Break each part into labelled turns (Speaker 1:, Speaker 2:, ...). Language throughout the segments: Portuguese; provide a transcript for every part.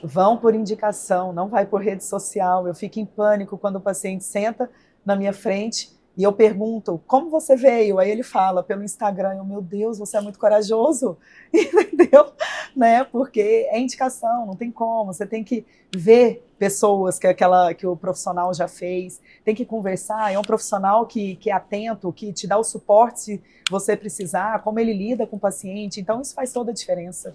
Speaker 1: vão por indicação, não vai por rede social. Eu fico em pânico quando o paciente senta na minha frente e eu pergunto, como você veio? Aí ele fala, pelo Instagram. Eu, meu Deus, você é muito corajoso, entendeu? Né? Porque é indicação, não tem como. Você tem que ver pessoas que o profissional já fez, tem que conversar. É um profissional que é atento, que te dá o suporte se você precisar, como ele lida com o paciente. Então, isso faz toda a diferença.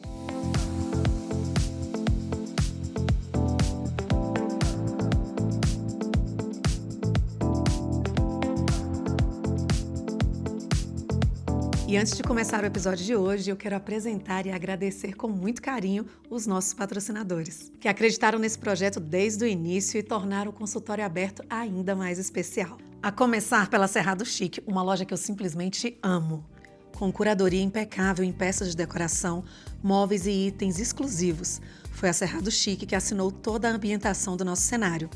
Speaker 2: E antes de começar o episódio de hoje, eu quero apresentar e agradecer com muito carinho os nossos patrocinadores, que acreditaram nesse projeto desde o início e tornaram o consultório aberto ainda mais especial. A começar pela Cerrado Chic, uma loja que eu simplesmente amo. Com curadoria impecável em peças de decoração, móveis e itens exclusivos. Foi a Cerrado Chic que assinou toda a ambientação do nosso cenário.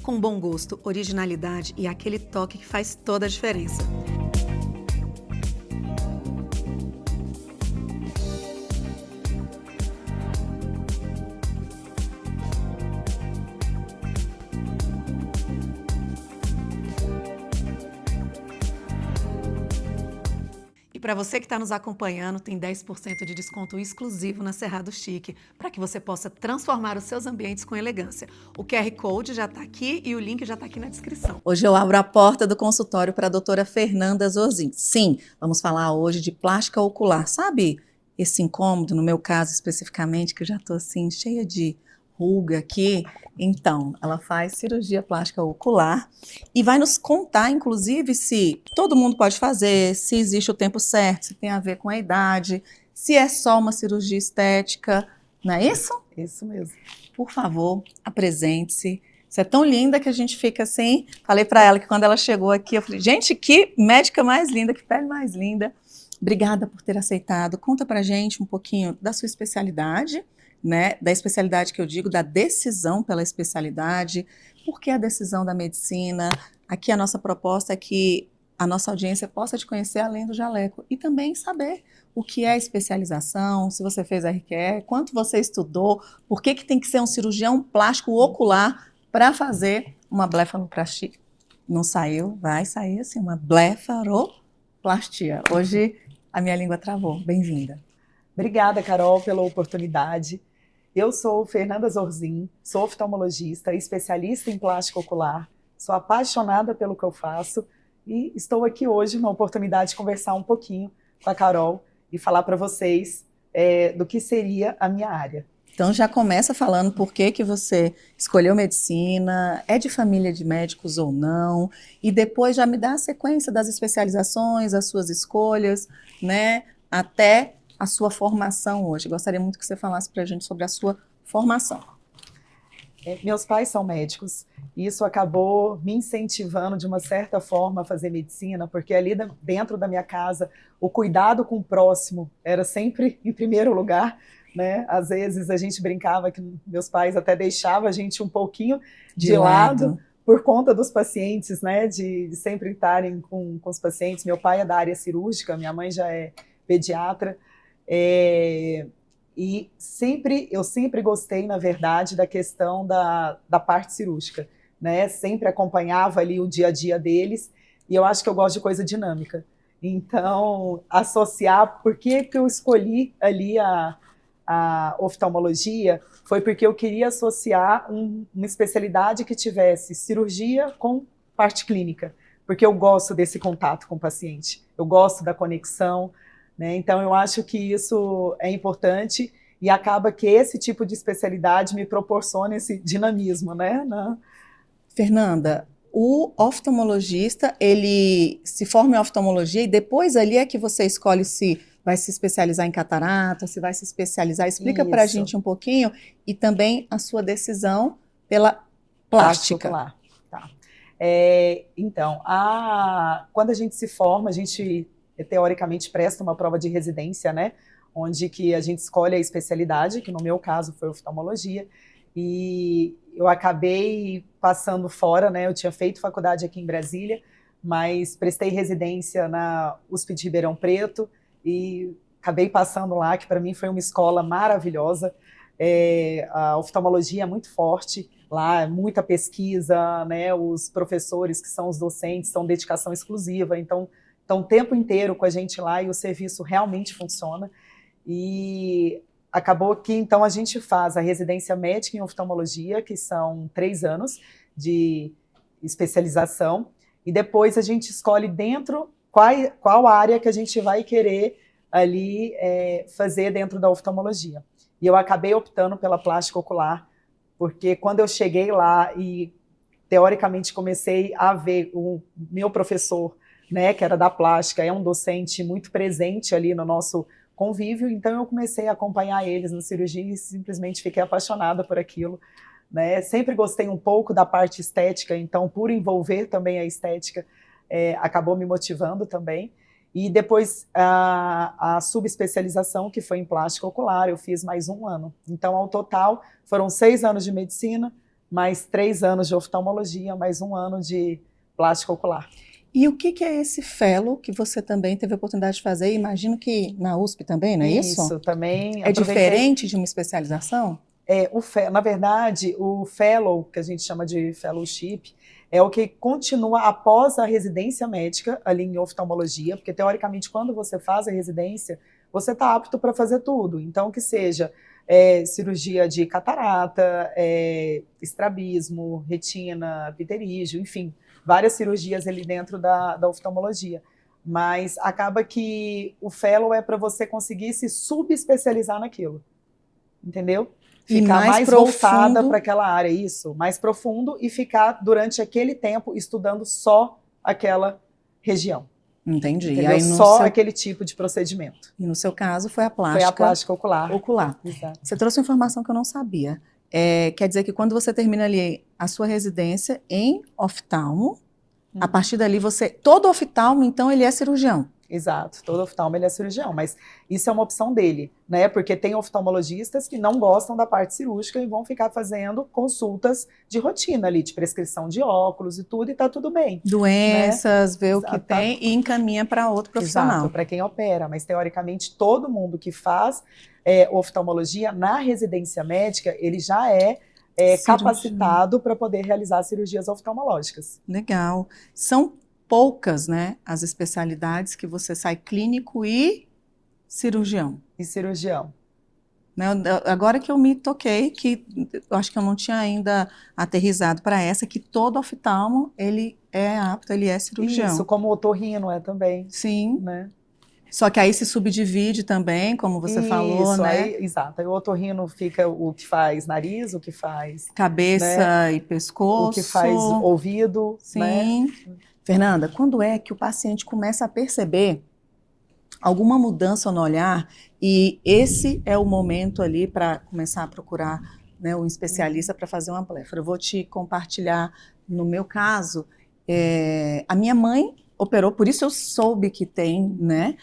Speaker 2: Com bom gosto, originalidade e aquele toque que faz toda a diferença. Para você que está nos acompanhando, tem 10% de desconto exclusivo na Cerrado Chic, para que você possa transformar os seus ambientes com elegância. O QR Code já está aqui e o link já está aqui na descrição. Hoje eu abro a porta do consultório para a doutora Fernanda Zorzin. Sim, vamos falar hoje de plástica ocular. Sabe esse incômodo, no meu caso especificamente, que eu já estou assim, cheia de ruga aqui? Então, ela faz cirurgia plástica ocular e vai nos contar, inclusive, se todo mundo pode fazer, se existe o tempo certo, se tem a ver com a idade, se é só uma cirurgia estética, não é isso?
Speaker 1: Isso mesmo.
Speaker 2: Por favor, apresente-se. Você é tão linda que a gente fica assim. Falei para ela que quando ela chegou aqui, eu falei, gente, que médica mais linda, que pele mais linda. Obrigada por ter aceitado. Conta pra gente um pouquinho da sua especialidade, né, da especialidade que eu digo, da decisão pela especialidade, por que a decisão da medicina. Aqui a nossa proposta é que a nossa audiência possa te conhecer além do jaleco e também saber o que é especialização, se você fez RQE, quanto você estudou, por que tem que ser um cirurgião plástico ocular para fazer uma blefaroplastia. Não saiu, vai sair assim, uma blefaroplastia. Hoje a minha língua travou. Bem-vinda.
Speaker 1: Obrigada, Carol, pela oportunidade. Eu sou Fernanda Zorzin, sou oftalmologista, especialista em plástica ocular, sou apaixonada pelo que eu faço e estou aqui hoje na oportunidade de conversar um pouquinho com a Carol e falar para vocês do que seria a minha área.
Speaker 2: Então já começa falando por que você escolheu medicina, é de família de médicos ou não, e depois já me dá a sequência das especializações, as suas escolhas, né, até a sua formação hoje. Gostaria muito que você falasse para a gente sobre a sua formação.
Speaker 1: Meus pais são médicos, e isso acabou me incentivando de uma certa forma a fazer medicina, porque ali dentro da minha casa o cuidado com o próximo era sempre em primeiro lugar, né? Às vezes a gente brincava que meus pais até deixavam a gente um pouquinho de lado por conta dos pacientes, né? De sempre estarem com os pacientes. Meu pai é da área cirúrgica, minha mãe já é pediatra. E eu sempre gostei, na verdade, da questão da parte cirúrgica, né? Sempre acompanhava ali o dia a dia deles, e eu acho que eu gosto de coisa dinâmica. Então, associar, por que eu escolhi ali a oftalmologia, foi porque eu queria associar uma especialidade que tivesse cirurgia com parte clínica, porque eu gosto desse contato com o paciente, eu gosto da conexão, né? Então, eu acho que isso é importante e acaba que esse tipo de especialidade me proporciona esse dinamismo, né?
Speaker 2: Fernanda, o oftalmologista, ele se forma em oftalmologia e depois ali é que você escolhe se vai se especializar em catarata, se vai se especializar. Explica para a gente um pouquinho e também a sua decisão pela plástica.
Speaker 1: Tá. Então, quando a gente se forma, a gente teoricamente presta uma prova de residência, né? Onde que a gente escolhe a especialidade, que no meu caso foi oftalmologia, e eu acabei passando fora, né? Eu tinha feito faculdade aqui em Brasília, mas prestei residência na USP de Ribeirão Preto e acabei passando lá, que para mim foi uma escola maravilhosa. A oftalmologia é muito forte lá, muita pesquisa, né? Os professores que são os docentes são dedicação exclusiva, então estão o tempo inteiro com a gente lá e o serviço realmente funciona. E acabou que então a gente faz a residência médica em oftalmologia, que são 3 anos de especialização, e depois a gente escolhe dentro qual área que a gente vai querer ali fazer dentro da oftalmologia. E eu acabei optando pela plástica ocular, porque quando eu cheguei lá e teoricamente comecei a ver o meu professor, né, que era da plástica, é um docente muito presente ali no nosso convívio, então eu comecei a acompanhar eles na cirurgia e simplesmente fiquei apaixonada por aquilo, né? Sempre gostei um pouco da parte estética, então por envolver também a estética, acabou me motivando também. E depois a subespecialização, que foi em plástica ocular, eu fiz mais 1 ano. Então, ao total, foram 6 anos de medicina, mais 3 anos de oftalmologia, mais 1 ano de plástica ocular.
Speaker 2: E o que é esse fellow que você também teve a oportunidade de fazer? Imagino que na USP também, não é isso?
Speaker 1: Isso, também.
Speaker 2: É diferente de uma especialização?
Speaker 1: Na verdade, o fellow, que a gente chama de fellowship, é o que continua após a residência médica ali em oftalmologia, porque teoricamente quando você faz a residência, você está apto para fazer tudo. Então, que seja cirurgia de catarata, estrabismo, retina, pterígio, enfim, várias cirurgias ali dentro da oftalmologia. Mas acaba que o fellow é para você conseguir se subespecializar naquilo, entendeu? Ficar mais voltada para aquela área, isso, mais profundo, e ficar durante aquele tempo estudando só aquela região.
Speaker 2: Entendi.
Speaker 1: E aí só aquele tipo de procedimento.
Speaker 2: E no seu caso foi a plástica?
Speaker 1: Foi a plástica ocular.
Speaker 2: Exato. Você trouxe uma informação que eu não sabia. Quer dizer que quando você termina ali a sua residência em oftalmo, a partir dali todo oftalmo, então, ele é cirurgião?
Speaker 1: Exato, todo oftalmo ele é cirurgião, mas isso é uma opção dele, né? Porque tem oftalmologistas que não gostam da parte cirúrgica e vão ficar fazendo consultas de rotina ali, de prescrição de óculos e tudo, e tá tudo bem.
Speaker 2: Doenças,
Speaker 1: né?
Speaker 2: vê o que tem e encaminha para outro profissional.
Speaker 1: Exato, para quem opera, mas teoricamente todo mundo que faz oftalmologia na residência médica, ele já é capacitado para poder realizar cirurgias oftalmológicas.
Speaker 2: Legal. São poucas, né, as especialidades que você sai clínico e cirurgião.
Speaker 1: E cirurgião.
Speaker 2: Né, agora que eu me toquei, que eu acho que eu não tinha ainda aterrissado para essa, que todo oftalmo, ele é apto, ele é cirurgião.
Speaker 1: Isso, como o otorrino é também.
Speaker 2: Sim.
Speaker 1: Né?
Speaker 2: Só que aí se subdivide também, como você falou, né?
Speaker 1: Aí, exato. Aí o otorrino fica o que faz nariz, o que faz...
Speaker 2: cabeça, né? E pescoço.
Speaker 1: O que faz ouvido.
Speaker 2: Sim.
Speaker 1: Né?
Speaker 2: Fernanda, quando é que o paciente começa a perceber alguma mudança no olhar e esse é o momento ali para começar a procurar, né, um especialista para fazer uma bléfara? Eu vou te compartilhar, no meu caso, a minha mãe operou, por isso eu soube que tem, né,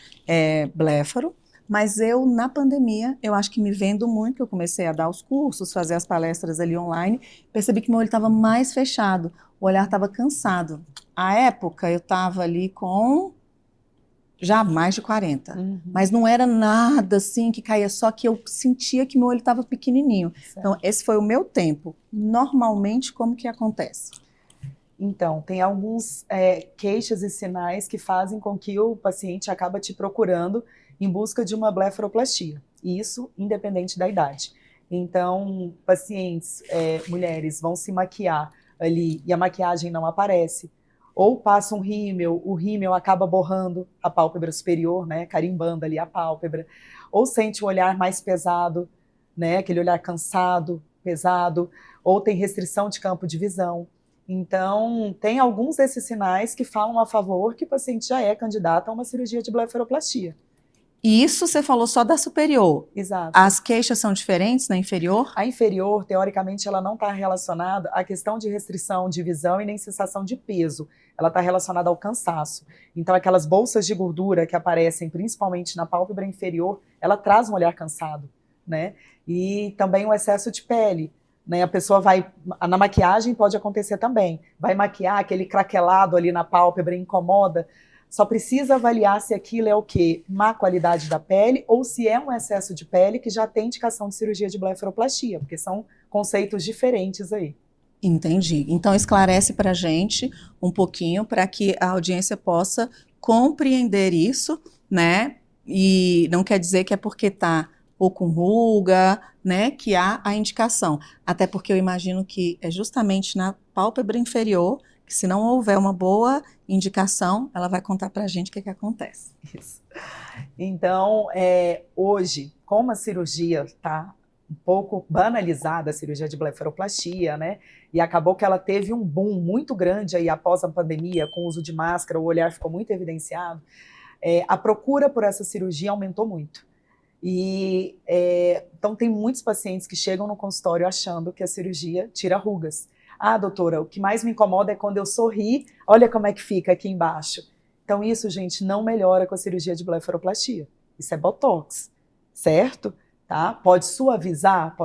Speaker 2: bléfaro, mas eu, na pandemia, eu acho que me vendo muito, eu comecei a dar os cursos, fazer as palestras ali online, percebi que meu olho estava mais fechado, o olhar estava cansado. À época, eu estava ali com já mais de 40, mas não era nada assim que caía, só que eu sentia que meu olho estava pequenininho. Certo. Então, esse foi o meu tempo. Normalmente, como que acontece?
Speaker 1: Então, tem alguns queixas e sinais que fazem com que o paciente acaba te procurando em busca de uma blefaroplastia. Isso independente da idade. Então, pacientes, mulheres, vão se maquiar ali e a maquiagem não aparece. Ou passa um rímel, o rímel acaba borrando a pálpebra superior, né, carimbando ali a pálpebra. Ou sente o olhar mais pesado, né, aquele olhar cansado, pesado. Ou tem restrição de campo de visão. Então, tem alguns desses sinais que falam a favor que o paciente já é candidato a uma cirurgia de blefaroplastia.
Speaker 2: E isso você falou só da superior.
Speaker 1: Exato.
Speaker 2: As queixas são diferentes na inferior?
Speaker 1: A inferior, teoricamente, ela não está relacionada à questão de restrição de visão e nem sensação de peso. Ela está relacionada ao cansaço. Então, aquelas bolsas de gordura que aparecem principalmente na pálpebra inferior, ela traz um olhar cansado, né? E também o excesso de pele. Né, a pessoa vai, na maquiagem pode acontecer também, vai maquiar aquele craquelado ali na pálpebra, incomoda, só precisa avaliar se aquilo é o quê? Má qualidade da pele ou se é um excesso de pele que já tem indicação de cirurgia de blefaroplastia, porque são conceitos diferentes aí.
Speaker 2: Entendi. Então esclarece para a gente um pouquinho para que a audiência possa compreender isso, né? E não quer dizer que é porque está ou com ruga, né, que há a indicação. Até porque eu imagino que é justamente na pálpebra inferior que, se não houver uma boa indicação, ela vai contar para a gente o que acontece.
Speaker 1: Isso. Então, hoje, como a cirurgia está um pouco banalizada, a cirurgia de blefaroplastia, né? E acabou que ela teve um boom muito grande aí após a pandemia, com o uso de máscara, o olhar ficou muito evidenciado. A procura por essa cirurgia aumentou muito. E então tem muitos pacientes que chegam no consultório achando que a cirurgia tira rugas. Ah, doutora, o que mais me incomoda é quando eu sorri, olha como é que fica aqui embaixo. Então isso, gente, não melhora com a cirurgia de blefaroplastia. Isso é botox, certo? Tá? Pode suavizar,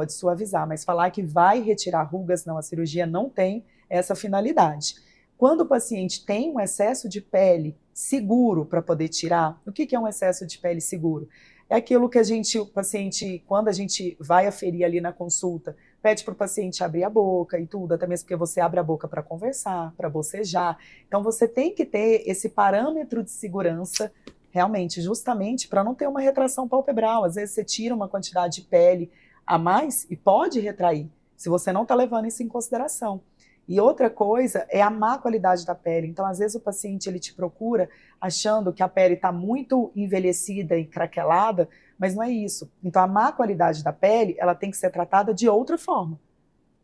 Speaker 1: mas falar que vai retirar rugas, não, a cirurgia não tem essa finalidade. Quando o paciente tem um excesso de pele seguro para poder tirar, o que é um excesso de pele seguro? É aquilo que o paciente, quando a gente vai aferir ali na consulta, pede para o paciente abrir a boca e tudo, até mesmo porque você abre a boca para conversar, para bocejar. Então você tem que ter esse parâmetro de segurança, realmente, justamente para não ter uma retração palpebral. Às vezes você tira uma quantidade de pele a mais e pode retrair, se você não está levando isso em consideração. E outra coisa é a má qualidade da pele. Então, às vezes o paciente ele te procura achando que a pele está muito envelhecida e craquelada, mas não é isso. Então, a má qualidade da pele, ela tem que ser tratada de outra forma,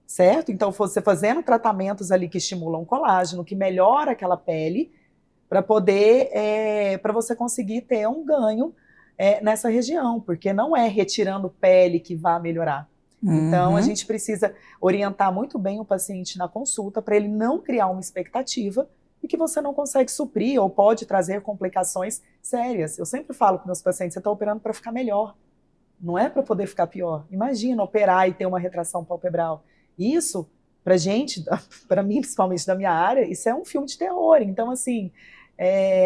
Speaker 1: certo? Então, você fazendo tratamentos ali que estimulam colágeno, que melhora aquela pele, para poder, para você conseguir ter um ganho nessa região, porque não é retirando pele que vai melhorar. Então, a gente precisa orientar muito bem o paciente na consulta para ele não criar uma expectativa e que você não consegue suprir ou pode trazer complicações sérias. Eu sempre falo para meus pacientes, você está operando para ficar melhor, não é para poder ficar pior. Imagina operar e ter uma retração palpebral. Isso, para gente, para mim principalmente da minha área, isso é um filme de terror. Então, assim,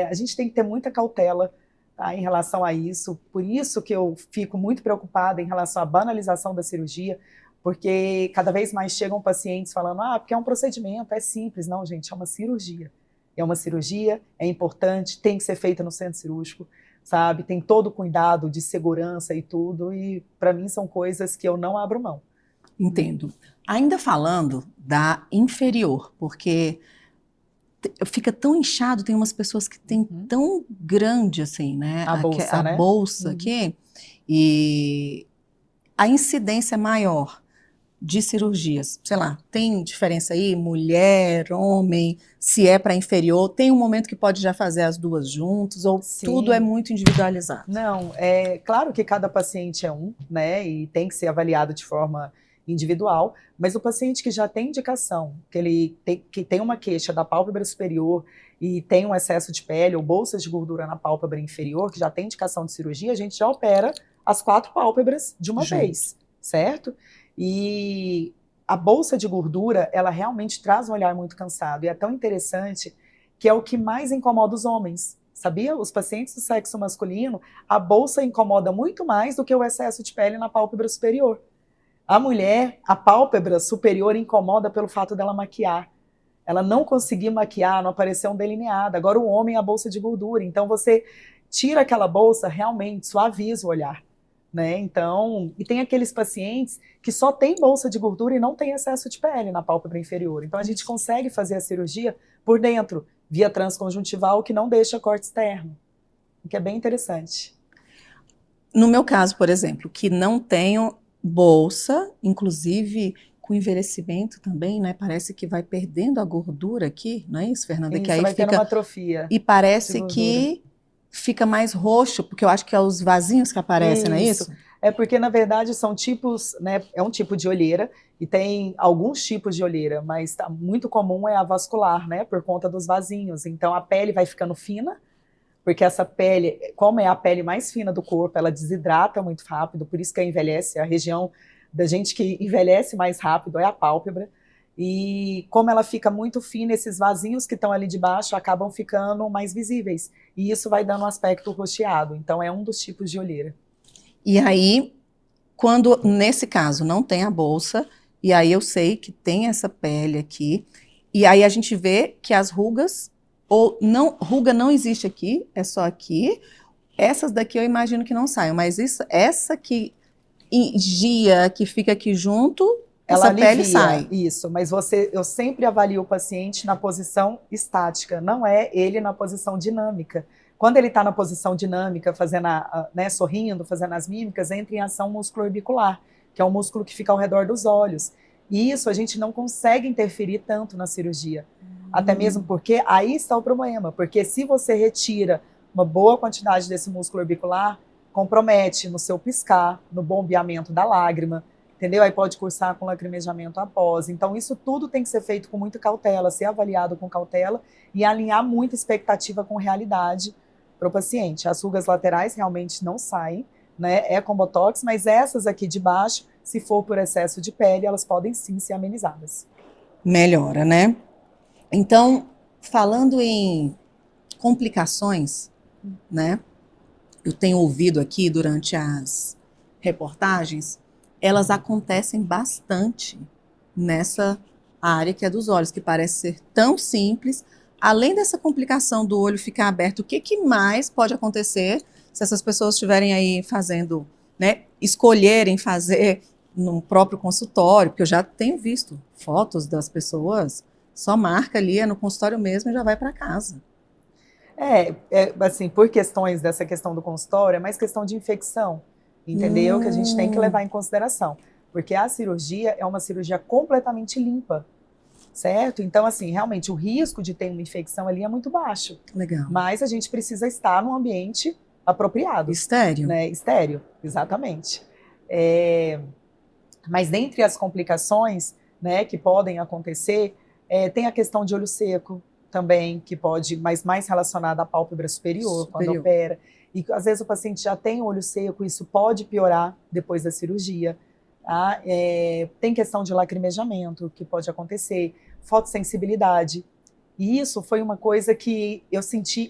Speaker 1: a gente tem que ter muita cautela, tá, em relação a isso. Por isso que eu fico muito preocupada em relação à banalização da cirurgia, porque cada vez mais chegam pacientes falando, porque é um procedimento, é simples. Não, gente, é uma cirurgia. É uma cirurgia, é importante, tem que ser feita no centro cirúrgico, sabe? Tem todo o cuidado de segurança e tudo, e para mim são coisas que eu não abro mão.
Speaker 2: Entendo. Ainda falando da inferior, porque fica tão inchado, tem umas pessoas que têm tão grande assim, né?
Speaker 1: A bolsa,
Speaker 2: a
Speaker 1: né?
Speaker 2: bolsa aqui, e a incidência maior de cirurgias, sei lá, tem diferença aí, mulher, homem, se é para inferior, tem um momento que pode já fazer as duas juntos, ou
Speaker 1: Sim.
Speaker 2: Tudo é muito individualizado?
Speaker 1: Não, é claro que cada paciente é um, né, e tem que ser avaliado de forma individual, mas o paciente que já tem indicação, que tem uma queixa da pálpebra superior e tem um excesso de pele ou bolsas de gordura na pálpebra inferior, que já tem indicação de cirurgia, a gente já opera as 4 pálpebras de uma vez, certo? E a bolsa de gordura, ela realmente traz um olhar muito cansado, e é tão interessante que é o que mais incomoda os homens, sabia? Os pacientes do sexo masculino, a bolsa incomoda muito mais do que o excesso de pele na pálpebra superior. A mulher, a pálpebra superior incomoda pelo fato dela maquiar. Ela não conseguir maquiar, não aparecer um delineado. Agora o homem, a bolsa de gordura. Então você tira aquela bolsa, realmente suaviza o olhar, né? Então, e tem aqueles pacientes que só tem bolsa de gordura e não tem excesso de pele na pálpebra inferior. Então a gente consegue fazer a cirurgia por dentro, via transconjuntival, que não deixa corte externo, o que é bem interessante.
Speaker 2: No meu caso, por exemplo, que não tenho bolsa, inclusive com envelhecimento também, né? Parece que vai perdendo a gordura aqui, não é isso, Fernanda?
Speaker 1: Isso,
Speaker 2: que aí
Speaker 1: vai
Speaker 2: fica
Speaker 1: tendo uma atrofia.
Speaker 2: E parece que fica mais roxo, porque eu acho que é os vasinhos que aparecem, não é isso?
Speaker 1: É porque, na verdade, são tipos, né? É um tipo de olheira, e tem alguns tipos de olheira, mas muito comum é a vascular, né? Por conta dos vasinhos. Então a pele vai ficando fina, porque essa pele, como é a pele mais fina do corpo, ela desidrata muito rápido, por isso que envelhece. A região da gente que envelhece mais rápido é a pálpebra. E como ela fica muito fina, esses vasinhos que estão ali de baixo acabam ficando mais visíveis. E isso vai dando um aspecto roxeado. Então, é um dos tipos de olheira.
Speaker 2: E aí, quando, nesse caso, não tem a bolsa, e aí eu sei que tem essa pele aqui, e aí a gente vê que as rugas, ou não, ruga não existe aqui, é só aqui. Essas daqui eu imagino que não saiam, mas essa que gia, que fica aqui junto,
Speaker 1: Ela
Speaker 2: essa pele
Speaker 1: alivia
Speaker 2: sai.
Speaker 1: isso, mas eu sempre avalio o paciente na posição estática, não é ele na posição dinâmica. Quando ele está na posição dinâmica, fazendo né, sorrindo, fazendo as mímicas, entra em ação o músculo orbicular, que é o músculo que fica ao redor dos olhos. E isso a gente não consegue interferir tanto na cirurgia. Até mesmo porque aí está o problema, porque se você retira uma boa quantidade desse músculo orbicular, compromete no seu piscar, no bombeamento da lágrima, entendeu? Aí pode cursar com lacrimejamento após. Então, isso tudo tem que ser feito com muita cautela, ser avaliado com cautela e alinhar muita expectativa com realidade para o paciente. As rugas laterais realmente não saem, né? É com botox, mas essas aqui de baixo, se for por excesso de pele, elas podem sim ser amenizadas.
Speaker 2: Melhora, né? Então, falando em complicações, né? Eu tenho ouvido aqui durante as reportagens, elas acontecem bastante nessa área que é dos olhos, que parece ser tão simples. Além dessa complicação do olho ficar aberto, o que mais pode acontecer se essas pessoas estiverem aí fazendo, né, escolherem fazer no próprio consultório? Porque eu já tenho visto fotos das pessoas, só marca ali, é no consultório mesmo e já vai para casa.
Speaker 1: Assim, por questões dessa questão do consultório, é mais questão de infecção, entendeu? Que a gente tem que levar em consideração. Porque a cirurgia é uma cirurgia completamente limpa, certo? Então, assim, realmente o risco de ter uma infecção ali é muito baixo.
Speaker 2: Legal.
Speaker 1: Mas a gente precisa estar num ambiente apropriado.
Speaker 2: Estéril.
Speaker 1: Né? Estéril, exatamente. Mas dentre as complicações, né, que podem acontecer, tem a questão de olho seco também, que pode, mas mais relacionada à pálpebra superior, quando opera. E às vezes o paciente já tem olho seco, isso pode piorar depois da cirurgia. Tá? Tem questão de lacrimejamento, que pode acontecer, fotossensibilidade. E isso foi uma coisa que eu senti,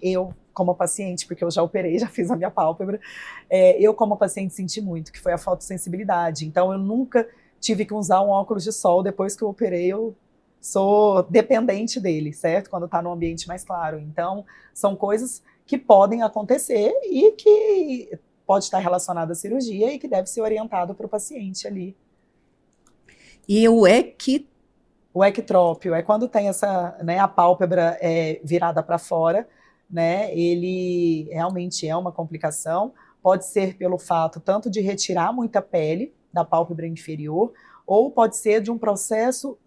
Speaker 1: como paciente, porque eu já operei, já fiz a minha pálpebra, eu como paciente senti muito, que foi a fotossensibilidade. Então eu nunca tive que usar um óculos de sol depois que eu operei, eu sou dependente dele, certo? Quando está num ambiente mais claro. Então, são coisas que podem acontecer e que pode estar relacionado à cirurgia e que deve ser orientado para o paciente ali.
Speaker 2: E o
Speaker 1: ectrópio é quando tem essa, né, a pálpebra virada para fora, né? Ele realmente é uma complicação. Pode ser pelo fato tanto de retirar muita pele da pálpebra inferior, ou pode ser de um processo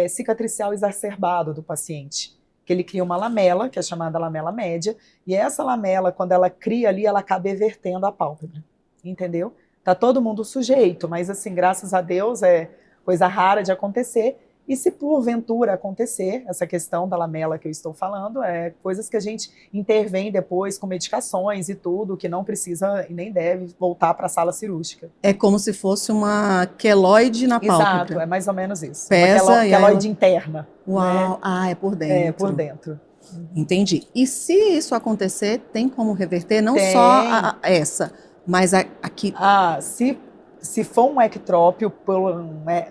Speaker 1: cicatricial exacerbado do paciente, que ele cria uma lamela, que é chamada lamela média, e essa lamela, quando ela cria ali, ela acaba evertendo a pálpebra, entendeu? Tá todo mundo sujeito, mas assim, graças a Deus, é coisa rara de acontecer. E se porventura acontecer essa questão da lamela que eu estou falando, coisas que a gente intervém depois com medicações e tudo, que não precisa e nem deve voltar para a sala cirúrgica.
Speaker 2: É como se fosse uma queloide na pálpebra.
Speaker 1: Exato, é mais ou menos isso.
Speaker 2: Pesa
Speaker 1: uma queloide interna.
Speaker 2: Uau,
Speaker 1: né?
Speaker 2: É por dentro.
Speaker 1: É, por dentro.
Speaker 2: Entendi. E se isso acontecer, tem como reverter? Não só essa, mas aqui.
Speaker 1: Se for um ectrópio por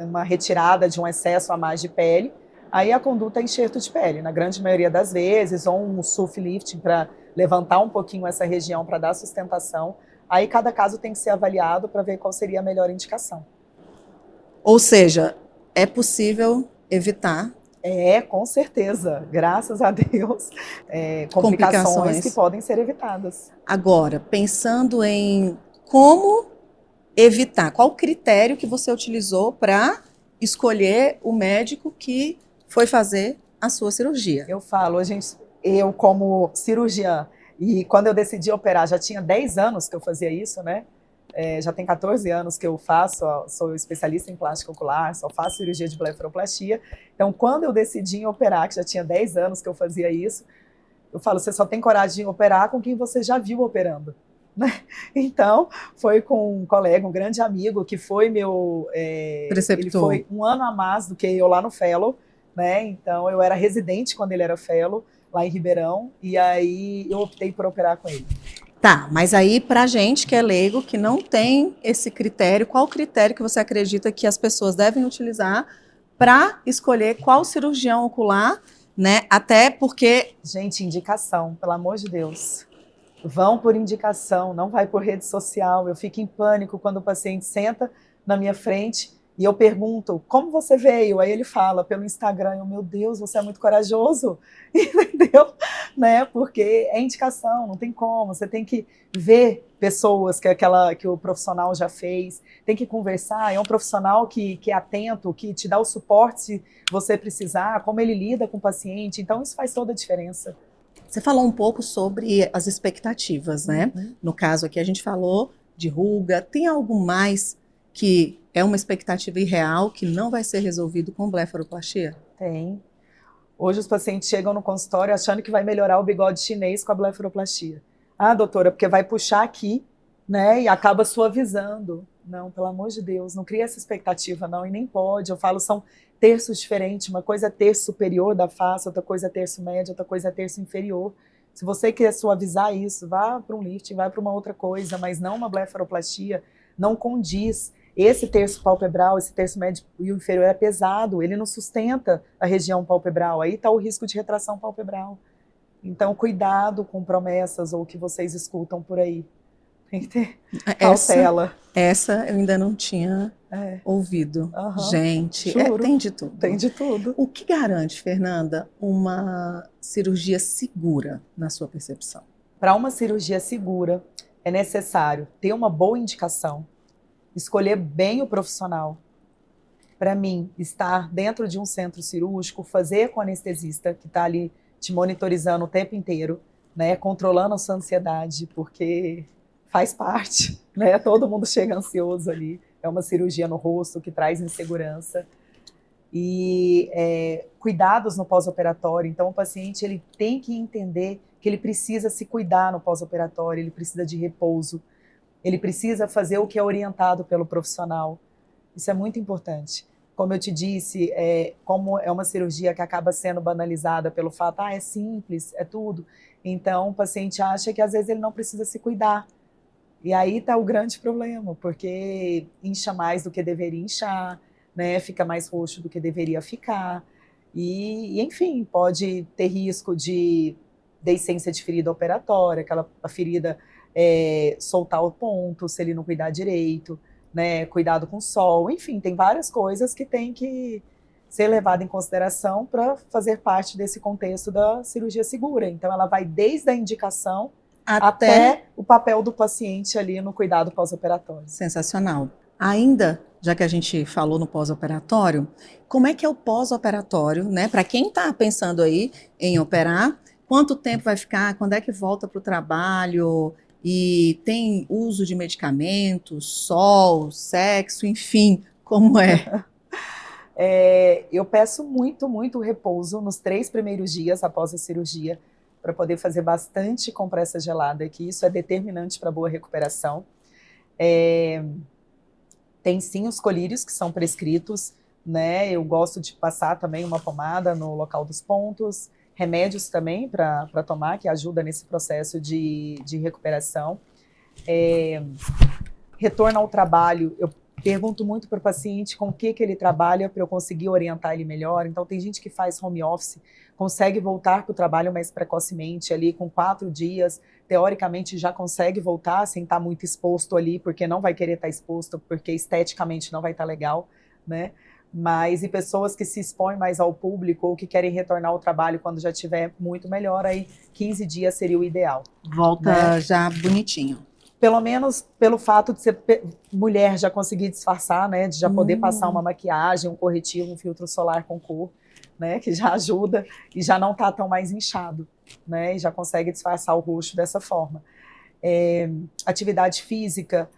Speaker 1: uma retirada de um excesso a mais de pele, aí a conduta é enxerto de pele, na grande maioria das vezes, ou um sulf lifting para levantar um pouquinho essa região para dar sustentação. Aí cada caso tem que ser avaliado para ver qual seria a melhor indicação.
Speaker 2: Ou seja, é possível evitar?
Speaker 1: Com certeza, graças a Deus, complicações que podem ser evitadas.
Speaker 2: Agora, pensando em como evitar, qual o critério que você utilizou para escolher o médico que foi fazer a sua cirurgia?
Speaker 1: Eu falo, eu como cirurgiã, e quando eu decidi operar, já tinha 10 anos que eu fazia isso, né? Já tem 14 anos que eu faço, sou especialista em plástica ocular, só faço cirurgia de blefaroplastia. Então, quando eu decidi operar, que já tinha 10 anos que eu fazia isso, eu falo, você só tem coragem de operar com quem você já viu operando. Então, foi com um colega, um grande amigo, que foi meu...
Speaker 2: Preceptor.
Speaker 1: Ele foi um ano a mais do que eu lá no Fellow, né? Então, eu era residente quando ele era Fellow, lá em Ribeirão, e aí eu optei por operar com ele.
Speaker 2: Tá, mas aí pra gente que é leigo, que não tem esse critério, qual o critério que você acredita que as pessoas devem utilizar para escolher qual cirurgião ocular, né? Até porque...
Speaker 1: Gente, indicação, pelo amor de Deus. Vão por indicação, não vai por rede social. Eu fico em pânico quando o paciente senta na minha frente e eu pergunto, como você veio? Aí ele fala, pelo Instagram. Eu, meu Deus, você é muito corajoso, entendeu? Né? Porque é indicação, não tem como. Você tem que ver pessoas que o profissional já fez, tem que conversar. É um profissional que é atento, que te dá o suporte se você precisar, como ele lida com o paciente. Então, isso faz toda a diferença.
Speaker 2: Você falou um pouco sobre as expectativas, né? No caso aqui, a gente falou de ruga. Tem algo mais que é uma expectativa irreal que não vai ser resolvido com blefaroplastia?
Speaker 1: Tem. Hoje os pacientes chegam no consultório achando que vai melhorar o bigode chinês com a blefaroplastia. Ah, doutora, porque vai puxar aqui, né, e acaba suavizando. Não, pelo amor de Deus, não cria essa expectativa não, e nem pode. Eu falo, são terços diferentes, uma coisa é terço superior da face, outra coisa é terço médio, outra coisa é terço inferior. Se você quer suavizar isso, vá para um lifting, vá para uma outra coisa, mas não uma blefaroplastia, não condiz. Esse terço palpebral, esse terço médio e o inferior é pesado, ele não sustenta a região palpebral, aí está o risco de retração palpebral. Então, cuidado com promessas ou o que vocês escutam por aí. Tem que ter cautela.
Speaker 2: Essa eu ainda não tinha ouvido. Gente, tem de tudo.
Speaker 1: Tem de tudo.
Speaker 2: O que garante, Fernanda, uma cirurgia segura na sua percepção?
Speaker 1: Para uma cirurgia segura, é necessário ter uma boa indicação, escolher bem o profissional. Para mim, estar dentro de um centro cirúrgico, fazer com o anestesista que está ali te monitorizando o tempo inteiro, né, controlando a sua ansiedade, porque faz parte, né? Todo mundo chega ansioso ali. É uma cirurgia no rosto que traz insegurança. E cuidados no pós-operatório. Então, o paciente ele tem que entender que ele precisa se cuidar no pós-operatório, ele precisa de repouso, ele precisa fazer o que é orientado pelo profissional. Isso é muito importante. Como eu te disse, como é uma cirurgia que acaba sendo banalizada pelo fato, é simples, é tudo. Então, o paciente acha que às vezes ele não precisa se cuidar. E aí está o grande problema, porque incha mais do que deveria inchar, né? Fica mais roxo do que deveria ficar. E enfim, pode ter risco de deiscência de ferida operatória, a ferida soltar o ponto se ele não cuidar direito, né? Cuidado com o sol, enfim, tem várias coisas que tem que ser levada em consideração para fazer parte desse contexto da cirurgia segura. Então, ela vai desde a indicação até o papel do paciente ali no cuidado pós-operatório.
Speaker 2: Sensacional. Ainda, já que a gente falou no pós-operatório, como é que é o pós-operatório, né? Para quem está pensando aí em operar, quanto tempo vai ficar, quando é que volta para o trabalho, e tem uso de medicamentos, sol, sexo, enfim, como é?
Speaker 1: Eu peço muito repouso nos 3 primeiros dias após a cirurgia, para poder fazer bastante compressa gelada, que isso é determinante para boa recuperação. Tem sim os colírios que são prescritos, né? Eu gosto de passar também uma pomada no local dos pontos, remédios também para tomar, que ajuda nesse processo de recuperação. Retorno ao trabalho, eu pergunto muito para o paciente com o que ele trabalha para eu conseguir orientar ele melhor. Então, tem gente que faz home office, consegue voltar para o trabalho mais precocemente, ali com 4 dias, teoricamente já consegue voltar sem estar muito exposto ali, porque não vai querer estar exposto, porque esteticamente não vai estar legal, né? Mas e pessoas que se expõem mais ao público ou que querem retornar ao trabalho quando já estiver muito melhor, aí 15 dias seria o ideal.
Speaker 2: Volta, né? Já bonitinho.
Speaker 1: Pelo menos pelo fato de ser mulher, já conseguir disfarçar, né? De já poder passar uma maquiagem, um corretivo, um filtro solar com cor, né? Que já ajuda e já não está tão mais inchado, né? E já consegue disfarçar o rosto dessa forma. Atividade física,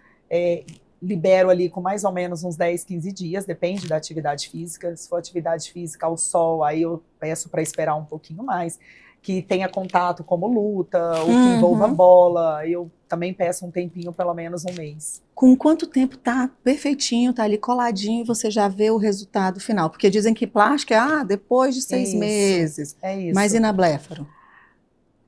Speaker 1: libero ali com mais ou menos uns 10, 15 dias, depende da atividade física. Se for atividade física ao sol, aí eu peço para esperar um pouquinho mais. que tenha contato como luta, ou que envolva bola. Eu também peço um tempinho, pelo menos um mês.
Speaker 2: Com quanto tempo tá perfeitinho, tá ali coladinho e você já vê o resultado final? Porque dizem que plástica é depois de 6 meses.
Speaker 1: É isso.
Speaker 2: Mas e na blefaro?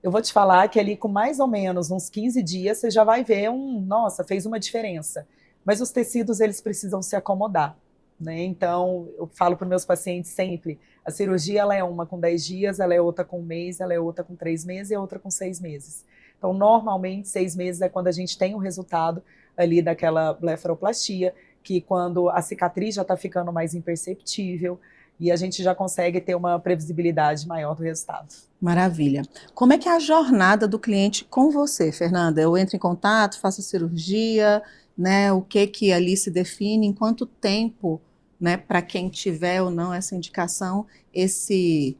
Speaker 1: Eu vou te falar que ali com mais ou menos uns 15 dias você já vai ver nossa, fez uma diferença. Mas os tecidos, eles precisam se acomodar, né? Então, eu falo para os meus pacientes sempre, a cirurgia ela é uma com 10 dias, ela é outra com 1 mês, ela é outra com 3 meses e outra com 6 meses. Então, normalmente, 6 meses é quando a gente tem o resultado ali daquela blefaroplastia, que quando a cicatriz já está ficando mais imperceptível, e a gente já consegue ter uma previsibilidade maior do resultado.
Speaker 2: Maravilha. Como é que é a jornada do cliente com você, Fernanda? Eu entro em contato, faço a cirurgia, né? O que ali se define, em quanto tempo, né, para quem tiver ou não essa indicação, esse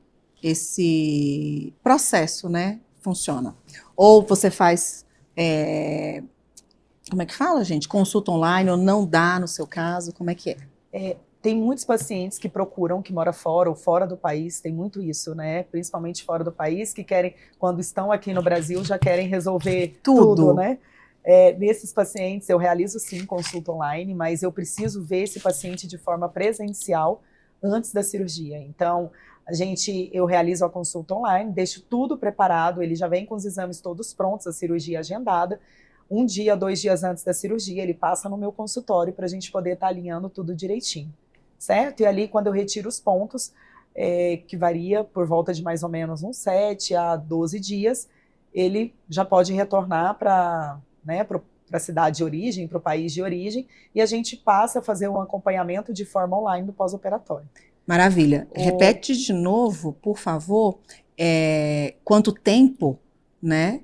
Speaker 2: processo, né, funciona? Ou você faz, como é que fala, gente? Consulta online ou não dá no seu caso? Como é que é?
Speaker 1: Tem muitos pacientes que procuram, que moram fora ou fora do país, tem muito isso, né? Principalmente fora do país, que querem, quando estão aqui no Brasil, já querem resolver tudo, né? Nesses pacientes, eu realizo sim consulta online, mas eu preciso ver esse paciente de forma presencial antes da cirurgia. Então, eu realizo a consulta online, deixo tudo preparado, ele já vem com os exames todos prontos, a cirurgia agendada. 1 dia, 2 dias antes da cirurgia, ele passa no meu consultório para a gente poder estar alinhando tudo direitinho. Certo? E ali, quando eu retiro os pontos, que varia por volta de mais ou menos uns 7 a 12 dias, ele já pode retornar para a cidade de origem, para o país de origem, e a gente passa a fazer um acompanhamento de forma online do pós-operatório.
Speaker 2: Maravilha. Repete de novo, por favor, quanto tempo, né,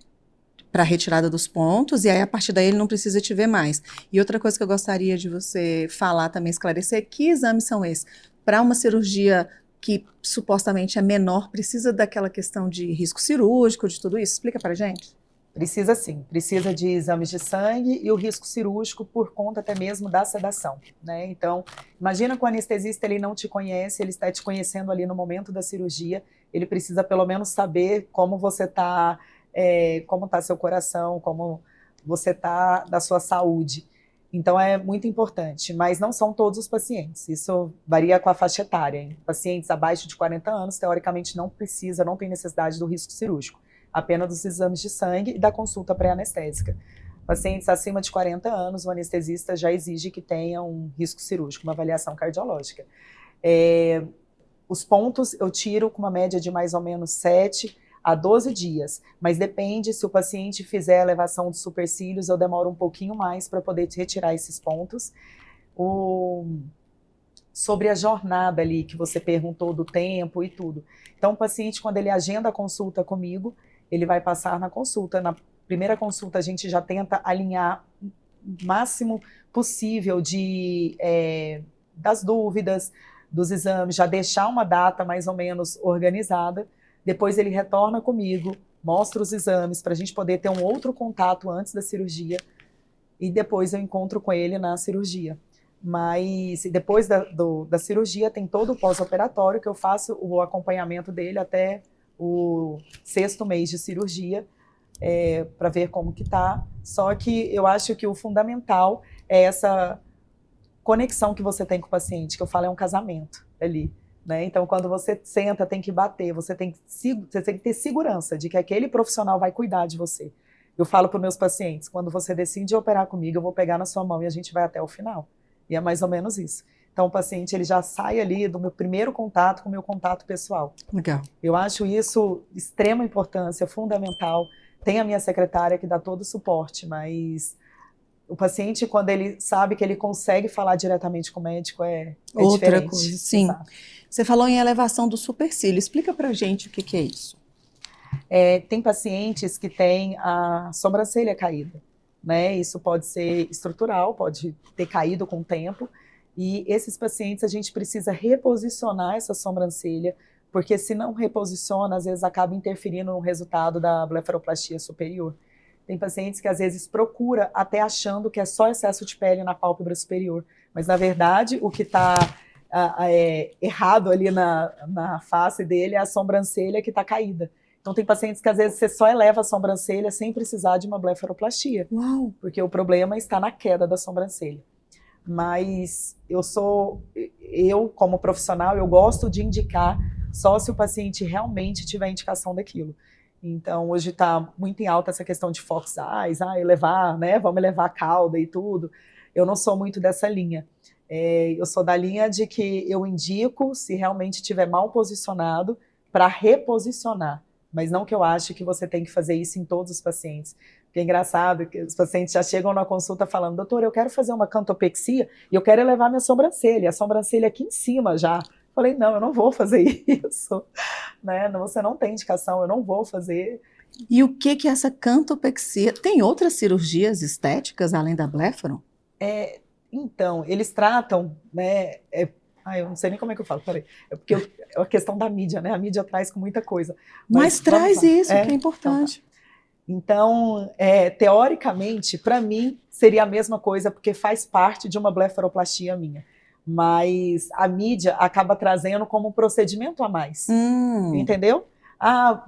Speaker 2: para a retirada dos pontos, e aí a partir daí ele não precisa te ver mais. E outra coisa que eu gostaria de você falar também, esclarecer, que exames são esses? Para uma cirurgia que supostamente é menor, precisa daquela questão de risco cirúrgico, de tudo isso? Explica para a gente.
Speaker 1: Precisa sim, precisa de exames de sangue e o risco cirúrgico por conta até mesmo da sedação, né? Então, imagina que o anestesista ele não te conhece, ele está te conhecendo ali no momento da cirurgia, ele precisa pelo menos saber como você está, como está seu coração, como você está da sua saúde. Então é muito importante, mas não são todos os pacientes, isso varia com a faixa etária. Hein? Pacientes abaixo de 40 anos, teoricamente não tem necessidade do risco cirúrgico, apenas dos exames de sangue e da consulta pré-anestésica. Pacientes acima de 40 anos, o anestesista já exige que tenha um risco cirúrgico, uma avaliação cardiológica. Os pontos eu tiro com uma média de mais ou menos 7 a 12 dias, mas depende, se o paciente fizer a elevação dos supercílios, eu demoro um pouquinho mais para poder retirar esses pontos. Sobre a jornada ali, que você perguntou do tempo e tudo. Então, o paciente, quando ele agenda a consulta comigo, ele vai passar na consulta. Na primeira consulta, a gente já tenta alinhar o máximo possível das dúvidas, dos exames, já deixar uma data mais ou menos organizada. Depois ele retorna comigo, mostra os exames para a gente poder ter um outro contato antes da cirurgia e depois eu encontro com ele na cirurgia. Mas depois da cirurgia tem todo o pós-operatório que eu faço o acompanhamento dele até o 6º mês de cirurgia para ver como que tá. Só que eu acho que o fundamental é essa conexão que você tem com o paciente, que eu falo é um casamento ali. Né? Então, quando você senta, tem que bater, você tem que ter segurança de que aquele profissional vai cuidar de você. Eu falo para os meus pacientes, quando você decide operar comigo, eu vou pegar na sua mão e a gente vai até o final. E é mais ou menos isso. Então, o paciente ele já sai ali do meu primeiro contato com o meu contato pessoal.
Speaker 2: Legal.
Speaker 1: Eu acho isso de extrema importância, fundamental. Tem a minha secretária que dá todo o suporte, mas o paciente, quando ele sabe que ele consegue falar diretamente com o médico, é
Speaker 2: outra
Speaker 1: diferente.
Speaker 2: Coisa, sim. Exato. Você falou em elevação do supercílio. Explica pra gente o que é isso.
Speaker 1: Tem pacientes que têm a sobrancelha caída, né? Isso pode ser estrutural, pode ter caído com o tempo. E esses pacientes a gente precisa reposicionar essa sobrancelha, porque se não reposiciona, às vezes acaba interferindo no resultado da blefaroplastia superior. Tem pacientes que às vezes procura até achando que é só excesso de pele na pálpebra superior, mas na verdade o que está errado ali na face dele é a sobrancelha que está caída. Então tem pacientes que às vezes você só eleva a sobrancelha sem precisar de uma blefaroplastia,
Speaker 2: Uau!
Speaker 1: porque o problema está na queda da sobrancelha. Mas eu como profissional, eu gosto de indicar só se o paciente realmente tiver indicação daquilo. Então hoje está muito em alta essa questão de fox eyes, elevar, né, vamos elevar a cauda e tudo. Eu não sou muito dessa linha. Eu sou da linha de que eu indico se realmente estiver mal posicionado para reposicionar, mas não que eu ache que você tem que fazer isso em todos os pacientes. Porque é engraçado que os pacientes já chegam na consulta falando, doutor, eu quero fazer uma cantopexia e eu quero elevar minha sobrancelha, a sobrancelha aqui em cima já. Falei, não, eu não vou fazer isso, né? Você não tem indicação, eu não vou fazer.
Speaker 2: E o que é essa cantopexia? Tem outras cirurgias estéticas além da blefaro?
Speaker 1: Então, eles tratam, né? Eu não sei nem como é que eu falo, peraí. É porque é a questão da mídia, né? A mídia traz com muita coisa.
Speaker 2: Mas traz isso, que é importante.
Speaker 1: Então, teoricamente, para mim, seria a mesma coisa, porque faz parte de uma blefaroplastia minha. Mas a mídia acaba trazendo como um procedimento a mais. Entendeu?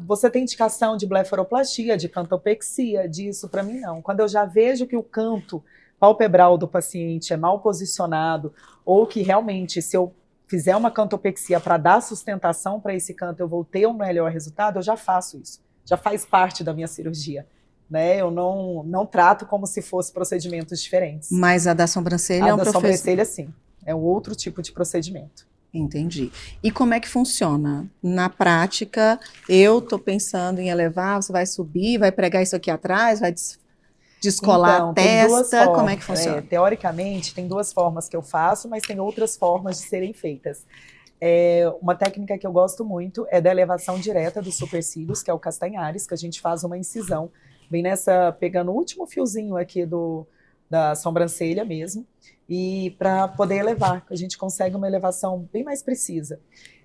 Speaker 1: Você tem indicação de blefaroplastia, de cantopexia, disso, para mim não. Quando eu já vejo que o canto palpebral do paciente é mal posicionado, ou que realmente, se eu fizer uma cantopexia para dar sustentação para esse canto, eu vou ter um melhor resultado, eu já faço isso. Já faz parte da minha cirurgia. Né? Eu não trato como se fossem procedimentos diferentes.
Speaker 2: Mas a da sobrancelha é um
Speaker 1: da sobrancelha, sim. É um outro tipo de procedimento.
Speaker 2: Entendi. E como é que funciona? Na prática, eu estou pensando em elevar, você vai subir, vai pregar isso aqui atrás, vai descolar a testa, como é que funciona?
Speaker 1: Teoricamente, tem duas formas que eu faço, mas tem outras formas de serem feitas. Uma técnica que eu gosto muito é da elevação direta dos supercílios, que é o Castanhares, que a gente faz uma incisão, bem pegando o último fiozinho aqui da sobrancelha mesmo, e para poder elevar, a gente consegue uma elevação bem mais precisa.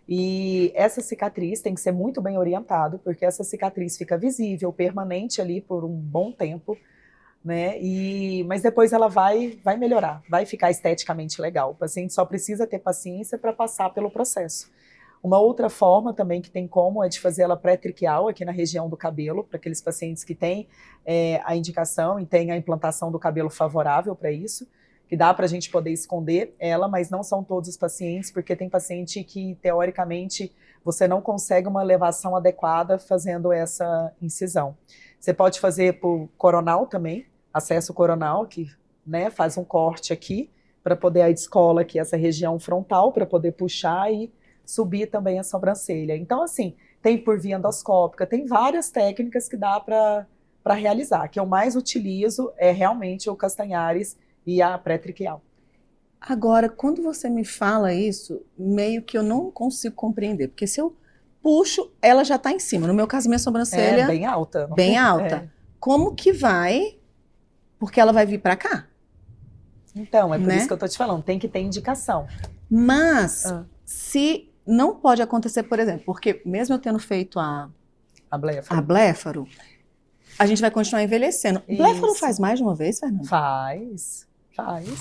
Speaker 1: E essa cicatriz tem que ser muito bem orientado, porque essa cicatriz fica visível, permanente ali por um bom tempo, né? Mas depois ela vai melhorar, vai ficar esteticamente legal. O paciente só precisa ter paciência para passar pelo processo. Uma outra forma também que tem como é de fazer ela pré-triquial aqui na região do cabelo, para aqueles pacientes que têm a indicação e têm a implantação do cabelo favorável para isso, que dá para a gente poder esconder ela, mas não são todos os pacientes, porque tem paciente que, teoricamente, você não consegue uma elevação adequada fazendo essa incisão. Você pode fazer por coronal também, acesso coronal, que, né, faz um corte aqui, para poder aí descola aqui essa região frontal, para poder puxar e subir também a sobrancelha. Então, assim, tem por via endoscópica, tem várias técnicas que dá para realizar. Que eu mais utilizo é realmente o Castanhares e a pré-triquial.
Speaker 2: Agora, quando você me fala isso, meio que eu não consigo compreender, porque se eu puxo, ela já está em cima. No meu caso, minha sobrancelha
Speaker 1: é bem alta.
Speaker 2: Bem alta. Como que vai? Porque ela vai vir para cá.
Speaker 1: Então, é por isso que eu tô te falando, tem que ter indicação.
Speaker 2: Mas, se não pode acontecer, por exemplo, porque mesmo eu tendo feito a bléfaro, a gente vai continuar envelhecendo. Isso. Bléfaro faz mais de uma vez, Fernanda?
Speaker 1: Faz sim.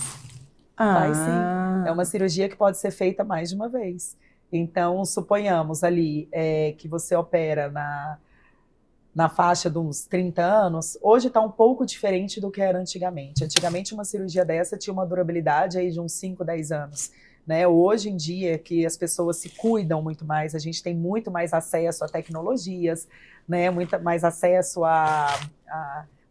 Speaker 1: É uma cirurgia que pode ser feita mais de uma vez. Então, suponhamos ali que você opera na faixa de uns 30 anos, hoje está um pouco diferente do que era antigamente. Antigamente, uma cirurgia dessa tinha uma durabilidade aí de uns 5, 10 anos. Né? Hoje em dia, que as pessoas se cuidam muito mais, a gente tem muito mais acesso a tecnologias, né? Muito mais acesso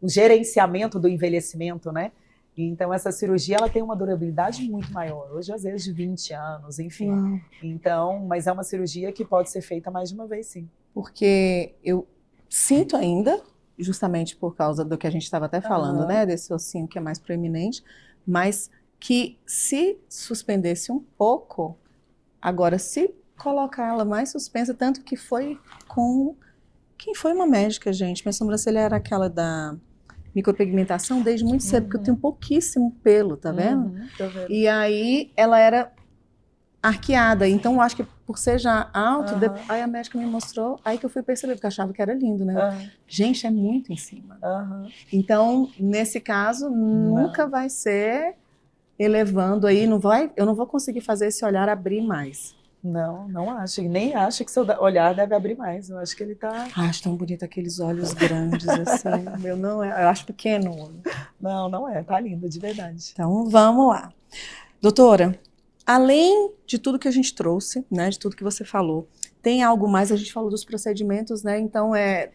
Speaker 1: o gerenciamento do envelhecimento, né? Então, essa cirurgia ela tem uma durabilidade muito maior, hoje às vezes de 20 anos, enfim. Então, mas é uma cirurgia que pode ser feita mais de uma vez, sim.
Speaker 2: Porque eu sinto ainda, justamente por causa do que a gente estava até falando, né? Desse ossinho que é mais proeminente, mas que se suspendesse um pouco, agora se colocar ela mais suspensa, tanto que foi com... Quem foi uma médica, gente? Minha sobrancelha era aquela da micropigmentação desde muito cedo, porque eu tenho pouquíssimo pelo, tá vendo?
Speaker 1: Tô vendo.
Speaker 2: E aí ela era arqueada, então eu acho que por ser já alto, aí a médica me mostrou, aí que eu fui perceber, porque eu achava que era lindo, né? Gente, é muito em cima. Então, nesse caso, nunca vai ser elevando aí, eu não vou conseguir fazer esse olhar abrir mais.
Speaker 1: Não, não acho. E nem acho que seu olhar deve abrir mais. Eu acho que ele tá.
Speaker 2: Acho tão bonito aqueles olhos grandes assim. Meu não é, eu acho pequeno o olho.
Speaker 1: Não, não é. Tá lindo, de verdade.
Speaker 2: Então vamos lá. Doutora, além de tudo que a gente trouxe, né, de tudo que você falou, tem algo mais? A gente falou dos procedimentos, né? Então é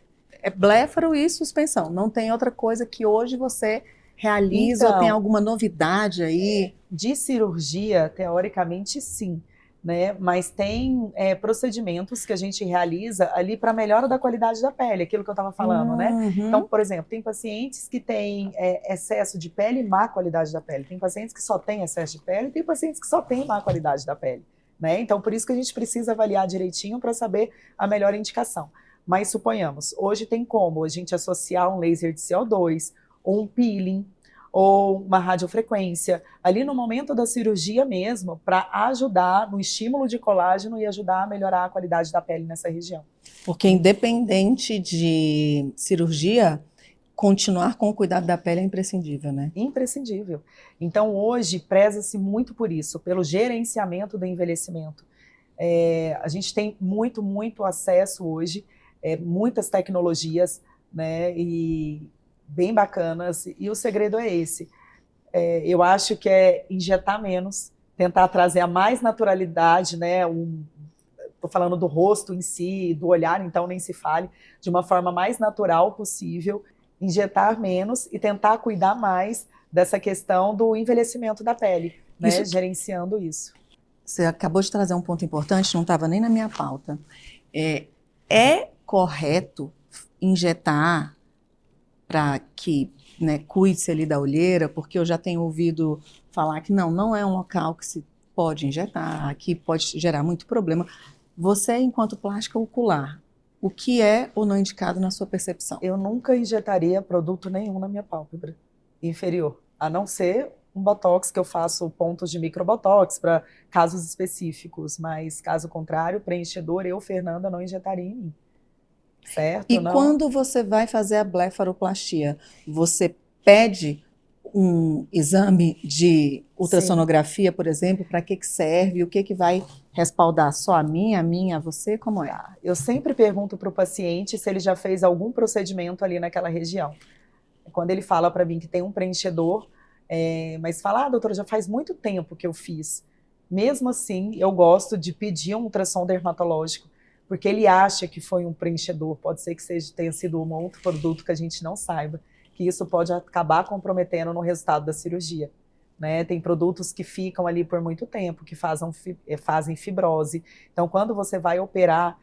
Speaker 2: blefaro e suspensão. Não tem outra coisa que hoje você realiza ou tem
Speaker 1: Então,
Speaker 2: alguma novidade aí?
Speaker 1: de cirurgia, teoricamente, sim. Né? Mas tem procedimentos que a gente realiza ali para melhora da qualidade da pele, aquilo que eu estava falando, né? Então, por exemplo, tem pacientes que têm excesso de pele e má qualidade da pele. Tem pacientes que só têm excesso de pele e tem pacientes que só têm má qualidade da pele. Né? Então, por isso que a gente precisa avaliar direitinho para saber a melhor indicação. Mas suponhamos, hoje tem como a gente associar um laser de CO2 ou um peeling, ou uma radiofrequência, ali no momento da cirurgia mesmo, para ajudar no estímulo de colágeno e ajudar a melhorar a qualidade da pele nessa região.
Speaker 2: Porque independente de cirurgia, continuar com o cuidado da pele é imprescindível, né?
Speaker 1: Imprescindível. Então hoje preza-se muito por isso, pelo gerenciamento do envelhecimento. A gente tem muito acesso hoje, muitas tecnologias, né, e bem bacanas, e o segredo é esse. Eu acho que é injetar menos, tentar trazer a mais naturalidade, né? Estou falando do rosto em si, do olhar, então nem se fale, de uma forma mais natural possível, injetar menos e tentar cuidar mais dessa questão do envelhecimento da pele, né? Gerenciando isso.
Speaker 2: Você acabou de trazer um ponto importante, não estava nem na minha pauta. É correto injetar para que, né, cuide-se ali da olheira, porque eu já tenho ouvido falar que não é um local que se pode injetar, que pode gerar muito problema. Você, enquanto plástica ocular, o que é ou não indicado na sua percepção?
Speaker 1: Eu nunca injetaria produto nenhum na minha pálpebra inferior, a não ser um botox, que eu faço pontos de microbotox para casos específicos, mas caso contrário, preenchedor, eu, Fernanda, não injetaria em mim. Certo?
Speaker 2: E quando você vai fazer a blefaroplastia, você pede um exame de ultrassonografia, por exemplo, para que serve, o que vai respaldar só a mim, a você, como é?
Speaker 1: Eu sempre pergunto para o paciente se ele já fez algum procedimento ali naquela região. Quando ele fala para mim que tem um preenchedor, mas fala, doutora, já faz muito tempo que eu fiz. Mesmo assim, eu gosto de pedir um ultrassom dermatológico, porque ele acha que foi um preenchedor, pode ser que tenha sido um outro produto que a gente não saiba, que isso pode acabar comprometendo no resultado da cirurgia. Né? Tem produtos que ficam ali por muito tempo, que fazem fibrose. Então, quando você vai operar,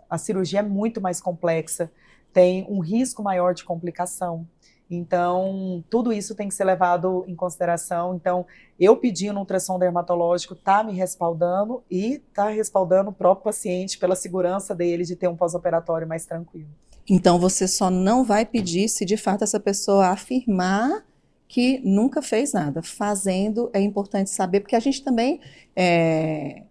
Speaker 1: a cirurgia é muito mais complexa, tem um risco maior de complicação. Então, tudo isso tem que ser levado em consideração. Então, eu pedindo um ultrassom dermatológico está me respaldando e está respaldando o próprio paciente pela segurança dele de ter um pós-operatório mais tranquilo.
Speaker 2: Então, você só não vai pedir se de fato essa pessoa afirmar que nunca fez nada. Fazendo, é importante saber, porque a gente também,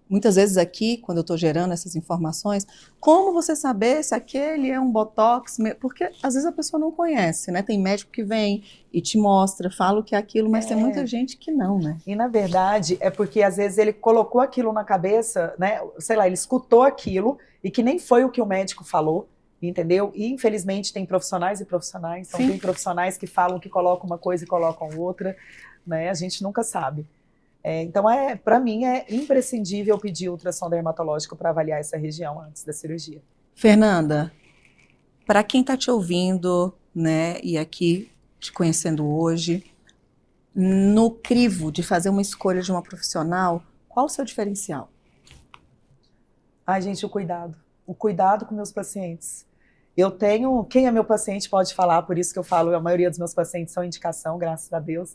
Speaker 2: muitas vezes aqui, quando eu estou gerando essas informações, como você saber se aquele é um botox? Porque às vezes a pessoa não conhece, né? Tem médico que vem e te mostra, fala o que é aquilo, mas tem muita gente que não, né?
Speaker 1: E na verdade é porque às vezes ele colocou aquilo na cabeça, né? Sei lá, ele escutou aquilo e que nem foi o que o médico falou. Entendeu? E infelizmente tem profissionais e profissionais, então tem profissionais que falam que colocam uma coisa e colocam outra, né? A gente nunca sabe. Então, para mim, é imprescindível pedir ultrassom dermatológico para avaliar essa região antes da cirurgia.
Speaker 2: Fernanda, para quem está te ouvindo, né, e aqui te conhecendo hoje, no crivo de fazer uma escolha de uma profissional, qual o seu diferencial?
Speaker 1: Ai, gente, o cuidado com meus pacientes. Quem é meu paciente pode falar, por isso que eu falo, a maioria dos meus pacientes são indicação, graças a Deus.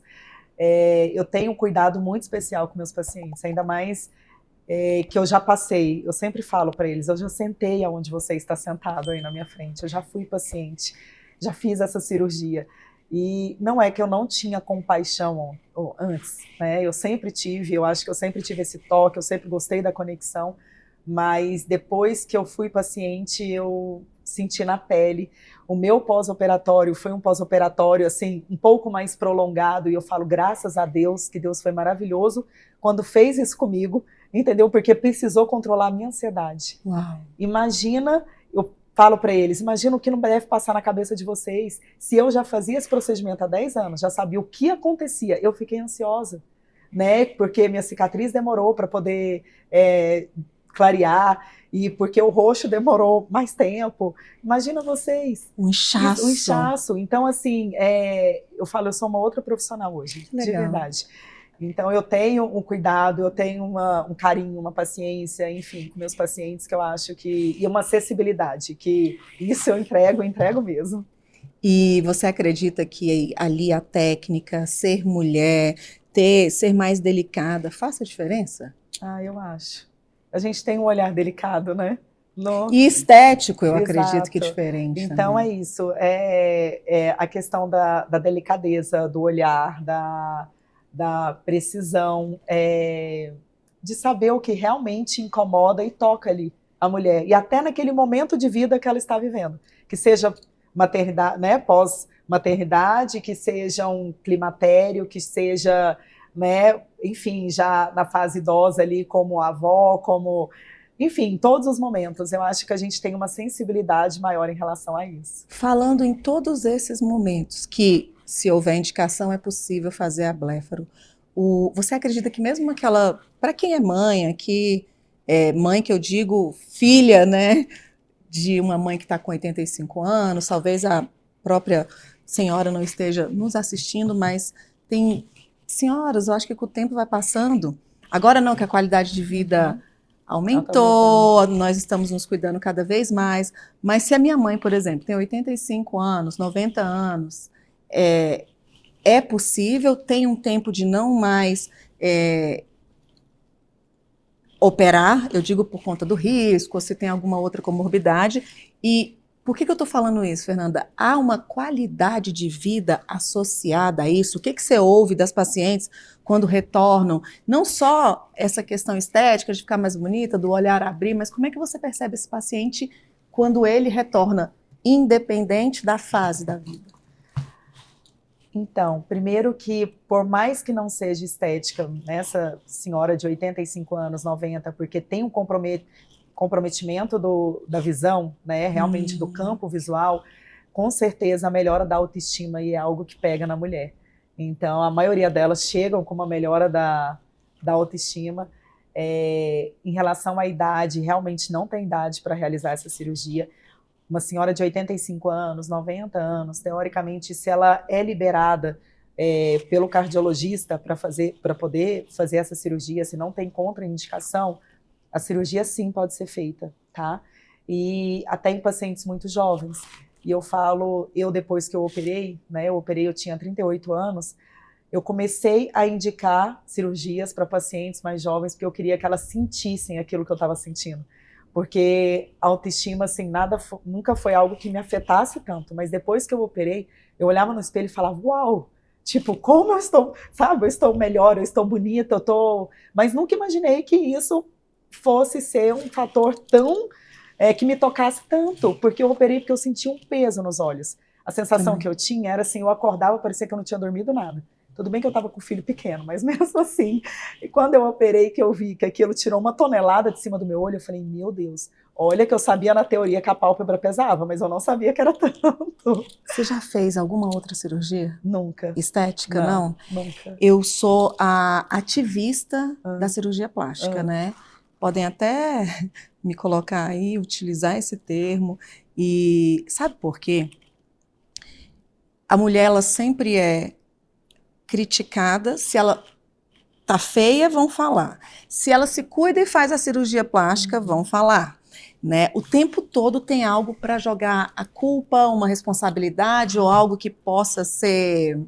Speaker 1: Eu tenho um cuidado muito especial com meus pacientes, ainda mais que eu já passei. Eu sempre falo para eles, eu já sentei aonde você está sentado aí na minha frente, eu já fui paciente, já fiz essa cirurgia. E não é que eu não tinha compaixão antes, né? Eu sempre tive, eu acho que eu sempre tive esse toque, eu sempre gostei da conexão, mas depois que eu fui paciente, eu senti na pele. O meu pós-operatório foi um pós-operatório assim, um pouco mais prolongado, e eu falo graças a Deus, que Deus foi maravilhoso quando fez isso comigo, entendeu? Porque precisou controlar a minha ansiedade.
Speaker 2: Uau.
Speaker 1: Imagina, eu falo para eles, imagina o que não deve passar na cabeça de vocês. Se eu já fazia esse procedimento há 10 anos, já sabia o que acontecia, eu fiquei ansiosa, né? Porque minha cicatriz demorou para poder clarear, e porque o roxo demorou mais tempo. Imagina vocês.
Speaker 2: Um inchaço.
Speaker 1: Um inchaço. Então, assim, eu falo, eu sou uma outra profissional hoje, de verdade. Então, eu tenho um cuidado, eu tenho um carinho, uma paciência, enfim, com meus pacientes, que eu acho que... E uma acessibilidade, que isso eu entrego mesmo.
Speaker 2: E você acredita que ali a técnica, ser mulher, ser mais delicada, faça diferença?
Speaker 1: Ah, eu acho. A gente tem um olhar delicado, né?
Speaker 2: E estético, eu
Speaker 1: Exato.
Speaker 2: acredito que é diferente.
Speaker 1: Então
Speaker 2: também.
Speaker 1: é isso, a questão da delicadeza, do olhar, da precisão, de saber o que realmente incomoda e toca ali a mulher. E até naquele momento de vida que ela está vivendo. Que seja maternidade, né, pós-maternidade, que seja um climatério, que seja, né, enfim, já na fase idosa ali, como avó, como... Enfim, em todos os momentos, eu acho que a gente tem uma sensibilidade maior em relação a isso.
Speaker 2: Falando em todos esses momentos, que se houver indicação é possível fazer a bléfaro, você acredita que mesmo aquela, para quem é mãe, aqui, mãe que eu digo filha, né, de uma mãe que está com 85 anos, talvez a própria senhora não esteja nos assistindo, mas tem senhoras, eu acho que com o tempo vai passando, agora não, que a qualidade de vida... aumentou, nós estamos nos cuidando cada vez mais, mas se a minha mãe, por exemplo, tem 85 anos, 90 anos, é possível, tem um tempo de não mais operar, eu digo por conta do risco, ou se tem alguma outra comorbidade, e por que eu estou falando isso, Fernanda? Há uma qualidade de vida associada a isso? O que você ouve das pacientes quando retornam? Não só essa questão estética, de ficar mais bonita, do olhar abrir, mas como é que você percebe esse paciente quando ele retorna, independente da fase da vida?
Speaker 1: Então, primeiro que, por mais que não seja estética, nessa senhora de 85 anos, 90, porque tem um comprometimento da visão, né, realmente do campo visual, com certeza a melhora da autoestima é algo que pega na mulher. Então, a maioria delas chegam com uma melhora da autoestima. Em relação à idade, realmente não tem idade para realizar essa cirurgia. Uma senhora de 85 anos, 90 anos, teoricamente, se ela é liberada pelo cardiologista para poder fazer essa cirurgia, se não tem contraindicação, a cirurgia sim pode ser feita, tá? E até em pacientes muito jovens. E eu falo, depois que eu operei, né, eu tinha 38 anos, eu comecei a indicar cirurgias para pacientes mais jovens, porque eu queria que elas sentissem aquilo que eu estava sentindo. Porque a autoestima, assim, nunca foi algo que me afetasse tanto, mas depois que eu operei, eu olhava no espelho e falava, uau, tipo, como eu estou, sabe, eu estou melhor, eu estou bonita, Mas nunca imaginei que isso fosse ser um fator tão... que me tocasse tanto, porque eu operei porque eu sentia um peso nos olhos. A sensação que eu tinha era assim, eu acordava, parecia que eu não tinha dormido nada. Tudo bem que eu estava com um filho pequeno, mas mesmo assim, e quando eu operei, que eu vi que aquilo tirou 1 tonelada de cima do meu olho, eu falei, meu Deus, olha que eu sabia na teoria que a pálpebra pesava, mas eu não sabia que era tanto.
Speaker 2: Você já fez alguma outra cirurgia?
Speaker 1: Nunca.
Speaker 2: Estética, não?
Speaker 1: Nunca.
Speaker 2: Eu sou a ativista da cirurgia plástica, né? Podem até me colocar aí, utilizar esse termo, e sabe por quê? A mulher, ela sempre é criticada, se ela tá feia, vão falar. Se ela se cuida e faz a cirurgia plástica, vão falar. Né? O tempo todo tem algo para jogar a culpa, uma responsabilidade ou algo que possa ser,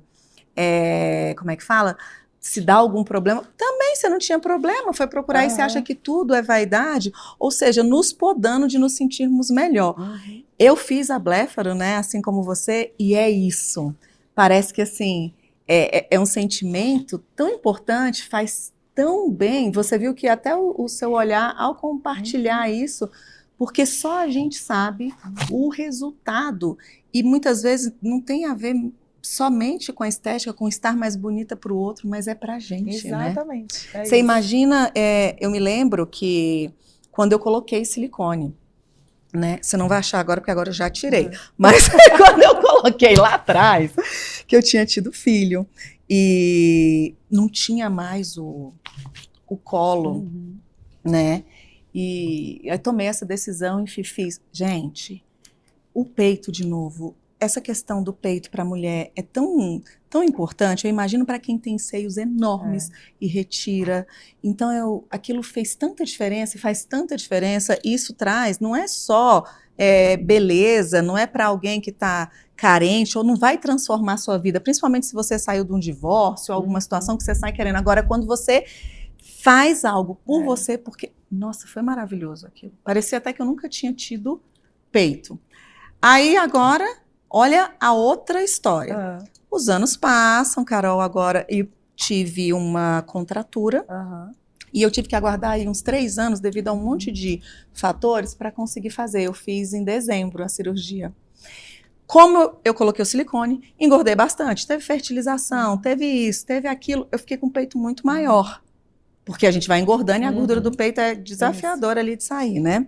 Speaker 2: como é que fala? Se dá algum problema. Também você não tinha problema, foi procurar e você acha que tudo é vaidade, ou seja, nos podando de nos sentirmos melhor. Eu fiz a bléfaro, né, assim como você, e é isso. Parece que assim, é um sentimento tão importante, faz tão bem. Você viu que até o seu olhar, ao compartilhar isso, porque só a gente sabe o resultado. E muitas vezes não tem a ver somente com a estética, com estar mais bonita para o outro, mas é pra gente, né?
Speaker 1: Exatamente. É
Speaker 2: Você
Speaker 1: isso.
Speaker 2: imagina, eu me lembro que quando eu coloquei silicone, né? Você não vai achar agora, porque agora eu já tirei. Mas quando eu coloquei lá atrás, que eu tinha tido filho, e não tinha mais o colo, né? E eu tomei essa decisão e fiz. Gente, o peito, de novo, essa questão do peito para a mulher é tão, tão importante. Eu imagino para quem tem seios enormes e retira. Então, aquilo fez tanta diferença e faz tanta diferença. Isso traz, não é só beleza, não é para alguém que está carente ou não vai transformar a sua vida, principalmente se você saiu de um divórcio ou alguma situação que você sai querendo. Agora, quando você faz algo por você, porque, nossa, foi maravilhoso aquilo. Parecia até que eu nunca tinha tido peito. Aí agora, olha a outra história. Os anos passam, Carol, agora eu tive uma contratura e eu tive que aguardar aí uns 3 anos devido a um monte de fatores para conseguir fazer. Eu fiz em dezembro a cirurgia. Como eu coloquei o silicone, engordei bastante. Teve fertilização, teve isso, teve aquilo. Eu fiquei com o peito muito maior. Porque a gente vai engordando e a gordura do peito é desafiadora ali de sair, né?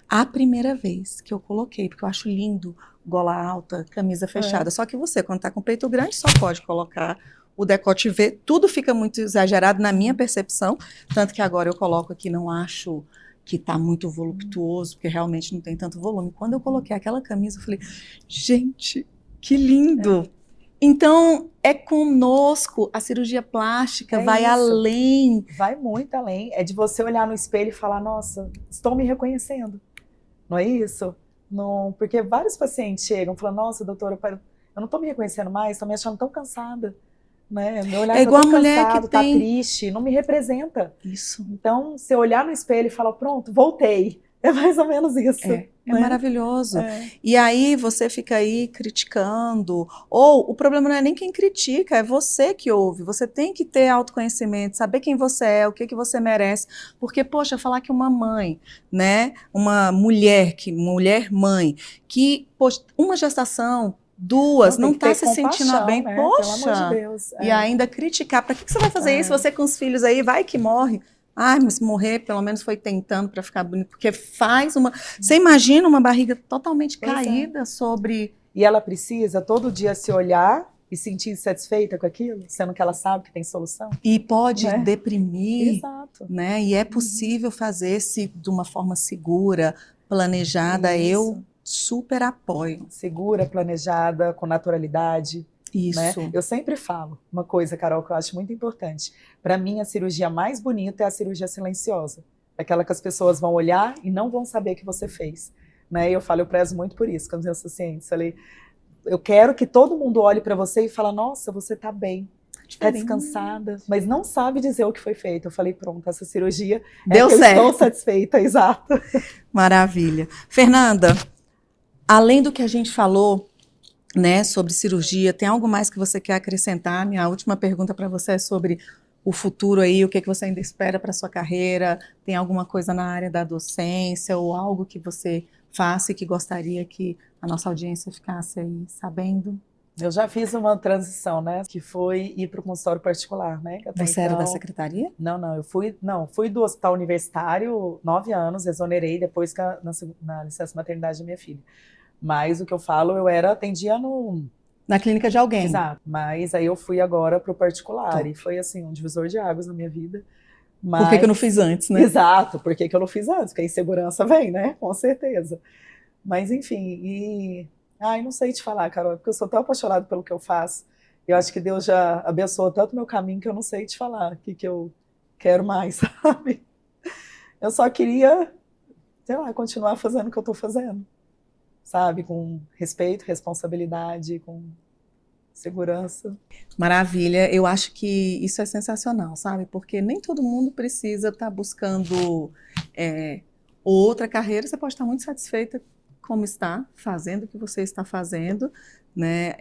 Speaker 2: A primeira vez que eu coloquei, porque eu acho lindo, gola alta, camisa fechada. Só que você, quando tá com o peito grande, só pode colocar o decote V. Tudo fica muito exagerado na minha percepção. Tanto que agora eu coloco aqui, não acho que tá muito voluptuoso, porque realmente não tem tanto volume. Quando eu coloquei aquela camisa, eu falei, gente, que lindo! Então, é conosco, a cirurgia plástica vai além.
Speaker 1: Vai muito além. É de você olhar no espelho e falar, nossa, estou me reconhecendo. Não é isso? Não, porque vários pacientes chegam falando, nossa, doutora, eu não estou me reconhecendo mais, estou me achando tão cansada. Né? Meu olhar
Speaker 2: igual
Speaker 1: tá
Speaker 2: a mulher
Speaker 1: cansado,
Speaker 2: que tem...
Speaker 1: tá triste, não me representa.
Speaker 2: Isso.
Speaker 1: Então, você olhar no espelho e falar, pronto, voltei. É mais ou menos isso.
Speaker 2: É maravilhoso. E aí você fica aí criticando. Ou o problema não é nem quem critica, é você que ouve. Você tem que ter autoconhecimento, saber quem você é, o que você merece. Porque, poxa, falar que uma mãe, né, uma mulher mãe, que, poxa, uma gestação, 2, não está se sentindo bem,
Speaker 1: né?
Speaker 2: poxa,
Speaker 1: pelo amor de Deus.
Speaker 2: E ainda criticar. Para que você vai fazer isso? Você com os filhos aí, vai que morre. Ai, mas morrer, pelo menos foi tentando para ficar bonito, porque faz uma... Você imagina uma barriga totalmente caída sobre...
Speaker 1: E ela precisa todo dia se olhar e sentir satisfeita com aquilo, sendo que ela sabe que tem solução.
Speaker 2: E pode deprimir,
Speaker 1: Exato.
Speaker 2: Né? E é possível fazer-se de uma forma segura, planejada. Eu super apoio.
Speaker 1: Segura, planejada, com naturalidade.
Speaker 2: Isso.
Speaker 1: Né? Eu sempre falo uma coisa, Carol, que eu acho muito importante. Para mim, a cirurgia mais bonita é a cirurgia silenciosa. Aquela que as pessoas vão olhar e não vão saber que você fez. Né? E eu prezo muito por isso com os meus pacientes. Eu quero que todo mundo olhe para você e fale, nossa, você está bem, está descansada, mas não sabe dizer o que foi feito. Eu falei, pronto, essa cirurgia
Speaker 2: deu certo.
Speaker 1: Eu estou satisfeita, exato.
Speaker 2: Maravilha. Fernanda, além do que a gente falou, né, sobre cirurgia, tem algo mais que você quer acrescentar? Minha última pergunta para você é sobre o futuro aí, o que você ainda espera para sua carreira? Tem alguma coisa na área da docência ou algo que você faça e que gostaria que a nossa audiência ficasse aí sabendo?
Speaker 1: Eu já fiz uma transição, né, que foi ir para o consultório particular, né?
Speaker 2: Você era da secretaria?
Speaker 1: Não, eu fui do hospital universitário 9 anos, exonerei depois na licença maternidade da minha filha. Mas o que eu falo, atendia
Speaker 2: na clínica de alguém.
Speaker 1: Exato. Mas aí eu fui agora para o particular. E foi assim, um divisor de águas na minha vida. Mas...
Speaker 2: Por que eu não fiz antes, né?
Speaker 1: Exato, por que eu não fiz antes? Porque a insegurança vem, né? Com certeza. Mas enfim, não sei te falar, Carol, porque eu sou tão apaixonada pelo que eu faço. Eu acho que Deus já abençoou tanto o meu caminho que eu não sei te falar o que eu quero mais, sabe? Eu só queria, sei lá, continuar fazendo o que eu estou fazendo. Sabe, com respeito, responsabilidade, com segurança.
Speaker 2: Maravilha, eu acho que isso é sensacional, sabe? Porque nem todo mundo precisa estar buscando outra carreira, você pode estar muito satisfeita como está, fazendo o que você está fazendo, né?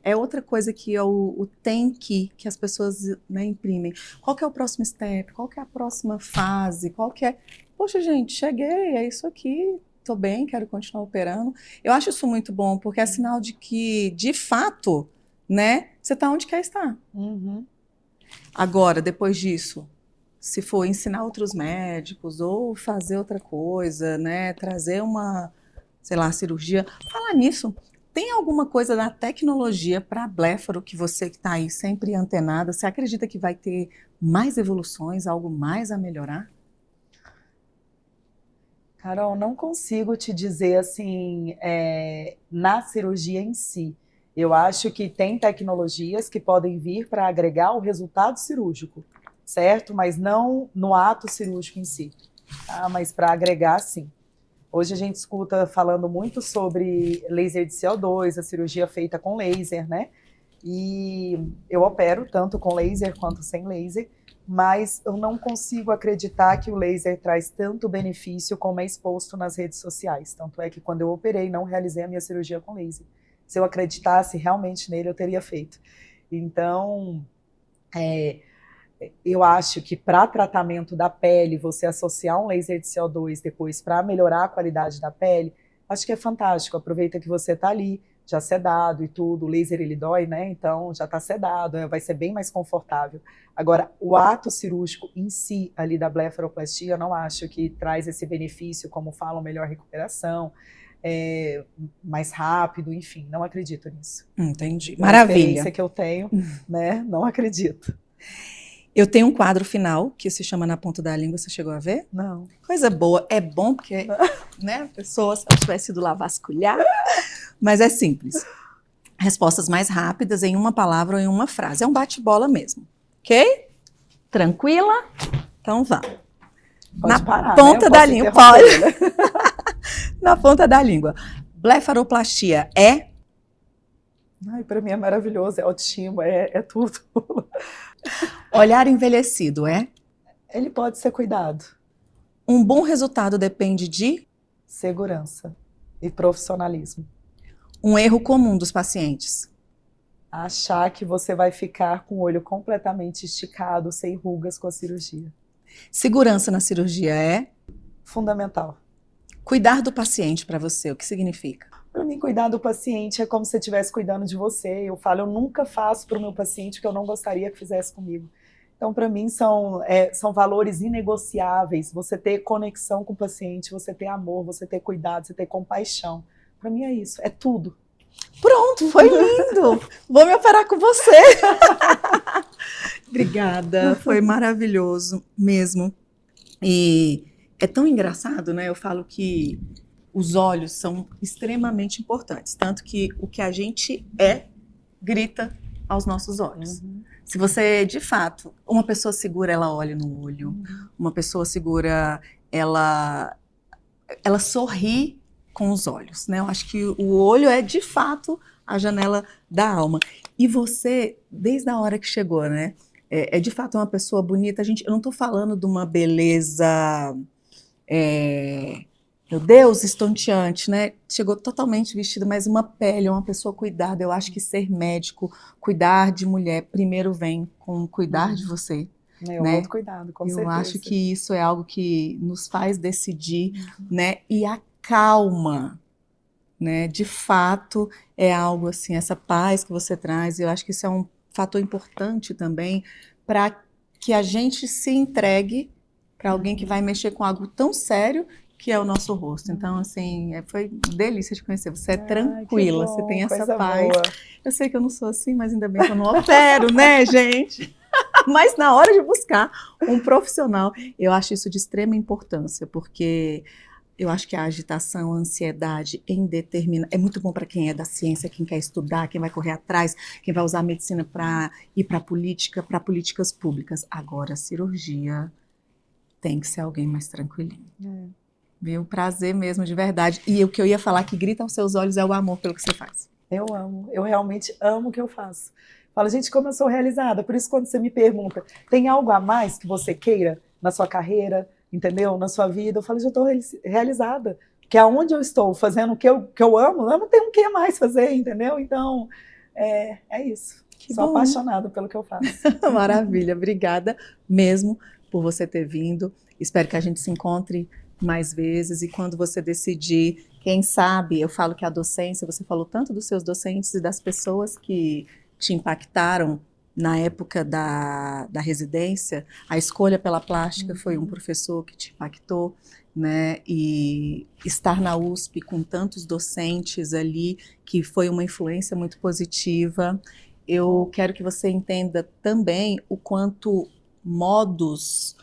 Speaker 2: É outra coisa que é o tem que as pessoas, né, imprimem. Qual que é o próximo step? Qual que é a próxima fase? Poxa, gente, cheguei, é isso aqui. Estou bem, quero continuar operando. Eu acho isso muito bom, porque é sinal de que, de fato, né? Você está onde quer estar.
Speaker 1: Uhum.
Speaker 2: Agora, depois disso, se for ensinar outros médicos ou fazer outra coisa, né? Trazer uma, sei lá, cirurgia. Falar nisso, tem alguma coisa da tecnologia para Bléfaro que você que está aí sempre antenada, você acredita que vai ter mais evoluções, algo mais a melhorar?
Speaker 1: Carol, não consigo te dizer assim, na cirurgia em si. Eu acho que tem tecnologias que podem vir para agregar o resultado cirúrgico, certo? Mas não no ato cirúrgico em si, tá? Mas para agregar, sim. Hoje a gente escuta falando muito sobre laser de CO2, a cirurgia feita com laser, né? E eu opero tanto com laser quanto sem laser, mas eu não consigo acreditar que o laser traz tanto benefício como é exposto nas redes sociais. Tanto é que quando eu operei, não realizei a minha cirurgia com laser. Se eu acreditasse realmente nele, eu teria feito. Então, eu acho que para tratamento da pele, você associar um laser de CO2 depois para melhorar a qualidade da pele, acho que é fantástico. Aproveita que você está ali, já sedado e tudo, o laser ele dói, né? Então já está sedado, vai ser bem mais confortável. Agora, o ato cirúrgico em si, ali da blefaroplastia, eu não acho que traz esse benefício, como falam, melhor recuperação, mais rápido, enfim, não acredito nisso.
Speaker 2: Entendi.
Speaker 1: A
Speaker 2: Maravilha.
Speaker 1: experiência que eu tenho, né? Não acredito.
Speaker 2: Eu tenho um quadro final que se chama Na Ponta da Língua, você chegou a ver?
Speaker 1: Não.
Speaker 2: Coisa boa, é bom porque, né, pessoas, se eu tivesse ido lá vasculhar, mas é simples. Respostas mais rápidas em uma palavra ou em uma frase. É um bate-bola mesmo, ok? Tranquila? Então vá.
Speaker 1: Pode parar,
Speaker 2: ponta
Speaker 1: né?
Speaker 2: da língua, pode.
Speaker 1: Né?
Speaker 2: Na ponta da língua. Blefaroplastia é?
Speaker 1: Ai, para mim é maravilhoso, é autoestima, é tudo.
Speaker 2: Olhar envelhecido é?
Speaker 1: Ele pode ser cuidado.
Speaker 2: Um bom resultado depende de?
Speaker 1: Segurança e profissionalismo.
Speaker 2: Um erro comum dos pacientes?
Speaker 1: Achar que você vai ficar com o olho completamente esticado, sem rugas com a cirurgia.
Speaker 2: Segurança na cirurgia é?
Speaker 1: Fundamental.
Speaker 2: Cuidar do paciente para você, o que significa?
Speaker 1: Para mim, cuidar do paciente é como se eu estivesse cuidando de você. Eu falo, eu nunca faço para o meu paciente o que eu não gostaria que fizesse comigo. Então, para mim, são valores inegociáveis. Você ter conexão com o paciente, você ter amor, você ter cuidado, você ter compaixão. Para mim é isso, é tudo.
Speaker 2: Pronto, foi lindo! Vou me operar com você! Obrigada, foi maravilhoso mesmo. E é tão engraçado, né? Eu falo que os olhos são extremamente importantes, tanto que o que a gente grita aos nossos olhos.
Speaker 1: Uhum.
Speaker 2: Se você, de fato, uma pessoa segura, ela olha no olho, uma pessoa segura, ela sorri com os olhos, né? Eu acho que o olho é, de fato, a janela da alma. E você, desde a hora que chegou, né? De fato uma pessoa bonita. Eu não estou falando de uma beleza, meu Deus, estonteante, né? Chegou totalmente vestida, mas uma pele, uma pessoa cuidada. Eu acho que ser médico, cuidar de mulher, primeiro vem com cuidar de você.
Speaker 1: É o
Speaker 2: né?
Speaker 1: autocuidado, com certeza.
Speaker 2: Eu acho que isso é algo que nos faz decidir, né? E acalma, né? De fato, é algo assim, essa paz que você traz, eu acho que isso é um fator importante também para que a gente se entregue para alguém que vai mexer com algo tão sério que é o nosso rosto. Então, assim, foi delícia de conhecer. Você é tranquila,
Speaker 1: bom,
Speaker 2: você tem essa paz.
Speaker 1: Boa.
Speaker 2: Eu sei que eu não sou assim, mas ainda bem que eu não opero, né, gente? Mas na hora de buscar um profissional, eu acho isso de extrema importância, porque eu acho que a agitação, a ansiedade é muito bom para quem é da ciência, quem quer estudar, quem vai correr atrás, quem vai usar a medicina para ir para a política, para políticas públicas. Agora, a cirurgia tem que ser alguém mais tranquilinho. Viu? Prazer mesmo, de verdade. E o que eu ia falar que grita aos seus olhos é o amor pelo que você faz.
Speaker 1: Eu amo, eu realmente amo o que eu faço. Falo, gente, como eu sou realizada. Por isso, quando você me pergunta, tem algo a mais que você queira na sua carreira, entendeu? Na sua vida, eu falo, já estou realizada. Que aonde eu estou fazendo o que eu amo, eu não tenho o que mais fazer, entendeu? Então, é isso. Sou apaixonada pelo que eu faço.
Speaker 2: Maravilha, obrigada mesmo por você ter vindo. Espero que a gente se encontre mais vezes, e quando você decidir, quem sabe, eu falo que a docência, você falou tanto dos seus docentes e das pessoas que te impactaram na época da residência? A escolha pela plástica foi um professor que te impactou, né? E estar na USP com tantos docentes ali, que foi uma influência muito positiva. Eu quero que você entenda também o quanto modos,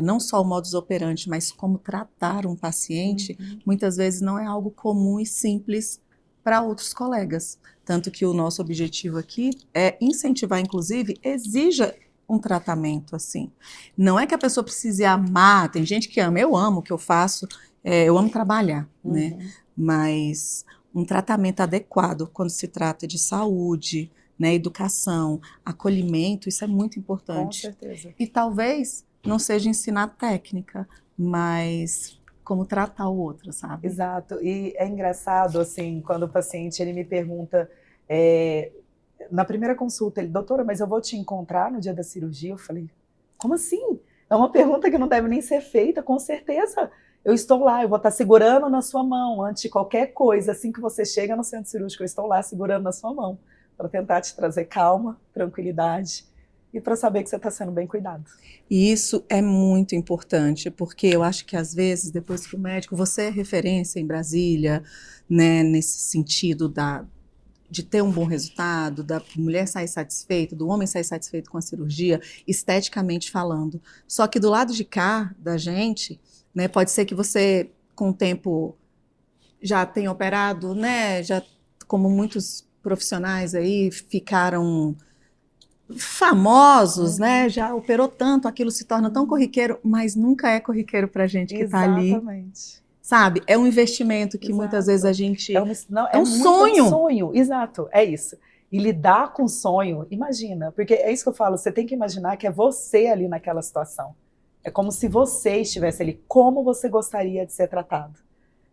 Speaker 2: não só o modus operandi, mas como tratar um paciente, muitas vezes não é algo comum e simples para outros colegas. Tanto que o nosso objetivo aqui é incentivar, inclusive, exija um tratamento assim. Não é que a pessoa precise amar, tem gente que ama, eu amo o que eu faço, eu amo trabalhar, né? Mas um tratamento adequado quando se trata de saúde, né, educação, acolhimento, isso é muito importante.
Speaker 1: Com certeza.
Speaker 2: E talvez não seja ensinar técnica, mas como tratar o outro, sabe?
Speaker 1: Exato. E é engraçado, assim, quando o paciente ele me pergunta, na primeira consulta, ele, doutora, mas eu vou te encontrar no dia da cirurgia? Eu falei, como assim? É uma pergunta que não deve nem ser feita, com certeza. Eu estou lá, eu vou estar segurando na sua mão, antes de qualquer coisa, assim que você chega no centro cirúrgico, eu estou lá segurando na sua mão, para tentar te trazer calma, tranquilidade, e para saber que você está sendo bem cuidado.
Speaker 2: E isso é muito importante, porque eu acho que às vezes, depois que o médico, você é referência em Brasília, né, nesse sentido de ter um bom resultado, da mulher sair satisfeita, do homem sair satisfeito com a cirurgia, esteticamente falando. Só que do lado de cá, da gente, né, pode ser que você, com o tempo, já tenha operado, né, já, como muitos profissionais aí, ficaram famosos, né? Já operou tanto, aquilo se torna tão corriqueiro, mas nunca é corriqueiro pra gente que tá ali.
Speaker 1: Exatamente.
Speaker 2: Sabe? É um investimento que muitas vezes a gente...
Speaker 1: É um
Speaker 2: muito sonho.
Speaker 1: Um sonho, exato, é isso. E lidar com sonho, imagina, porque é isso que eu falo, você tem que imaginar que é você ali naquela situação. É como se você estivesse ali, como você gostaria de ser tratado.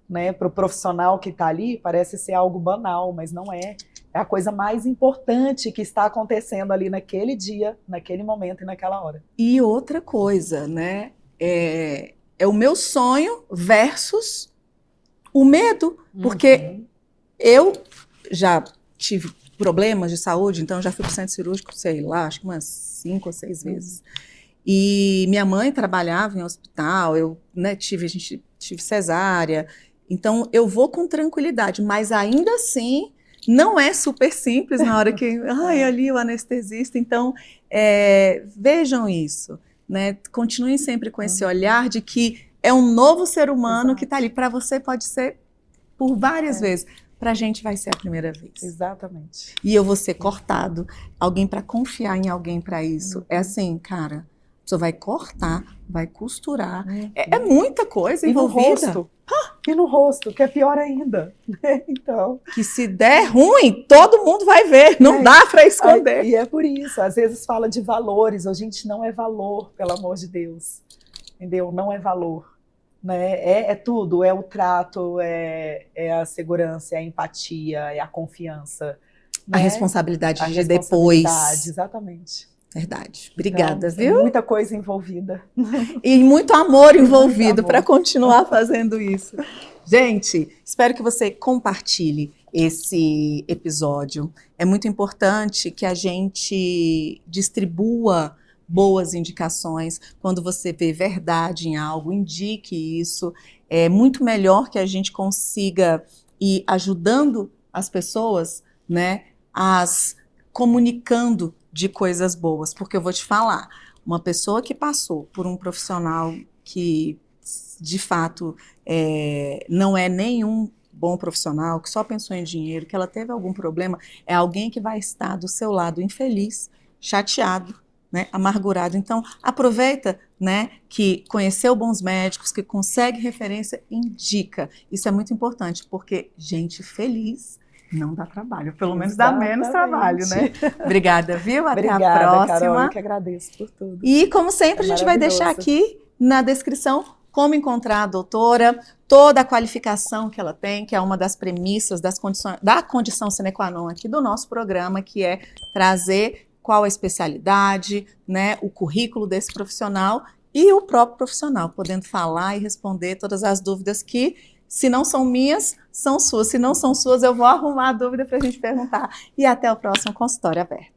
Speaker 1: Né? Para o profissional que está ali, parece ser algo banal, mas não é. É a coisa mais importante que está acontecendo ali naquele dia, naquele momento e naquela hora.
Speaker 2: E outra coisa, né? É o meu sonho versus o medo, porque eu já tive problemas de saúde, então já fui para o centro cirúrgico, sei lá, acho que umas 5 ou 6 vezes. E minha mãe trabalhava em hospital, eu, né, tive cesárea, então eu vou com tranquilidade, mas ainda assim não é super simples na hora que, ali o anestesista, então vejam isso, né? Continuem sempre com esse olhar de que é um novo ser humano que está ali, para você pode ser por várias vezes, para a gente vai ser a primeira vez.
Speaker 1: Exatamente.
Speaker 2: E eu vou ser cortado, alguém para confiar em alguém para isso, é assim, cara, a pessoa vai cortar, vai costurar, é muita coisa envolvida.
Speaker 1: E no rosto. E no rosto, que é pior ainda. Então,
Speaker 2: que se der ruim, todo mundo vai ver, não dá para esconder.
Speaker 1: E é por isso, às vezes fala de valores, a gente não é valor, pelo amor de Deus. Entendeu? Não é valor. Né? É tudo, é o trato, é a segurança, é a empatia, é a confiança.
Speaker 2: Né? A responsabilidade de depois.
Speaker 1: Exatamente.
Speaker 2: Verdade. Obrigada,
Speaker 1: então,
Speaker 2: viu?
Speaker 1: Muita coisa envolvida.
Speaker 2: E muito amor envolvido para continuar fazendo isso. Gente, espero que você compartilhe esse episódio. É muito importante que a gente distribua boas indicações. Quando você vê verdade em algo, indique isso. É muito melhor que a gente consiga ir ajudando as pessoas, né, comunicando de coisas boas, porque eu vou te falar, uma pessoa que passou por um profissional que, de fato, não é nenhum bom profissional, que só pensou em dinheiro, que ela teve algum problema, é alguém que vai estar do seu lado infeliz, chateado, né, amargurado. Então, aproveita, né, que conheceu bons médicos, que consegue referência, indica. Isso é muito importante, porque gente feliz não dá trabalho, pelo menos dá menos trabalho, né? Obrigada, viu? Até a próxima.
Speaker 1: Carol, eu que agradeço por tudo.
Speaker 2: E, como sempre, a gente vai deixar aqui na descrição como encontrar a doutora, toda a qualificação que ela tem, que é uma das premissas da condição sine qua non aqui do nosso programa, que é trazer qual a especialidade, né, o currículo desse profissional e o próprio profissional, podendo falar e responder todas as dúvidas que Se não são minhas, são suas. Se não são suas, eu vou arrumar a dúvida para a gente perguntar. E até o próximo Consultório Aberto.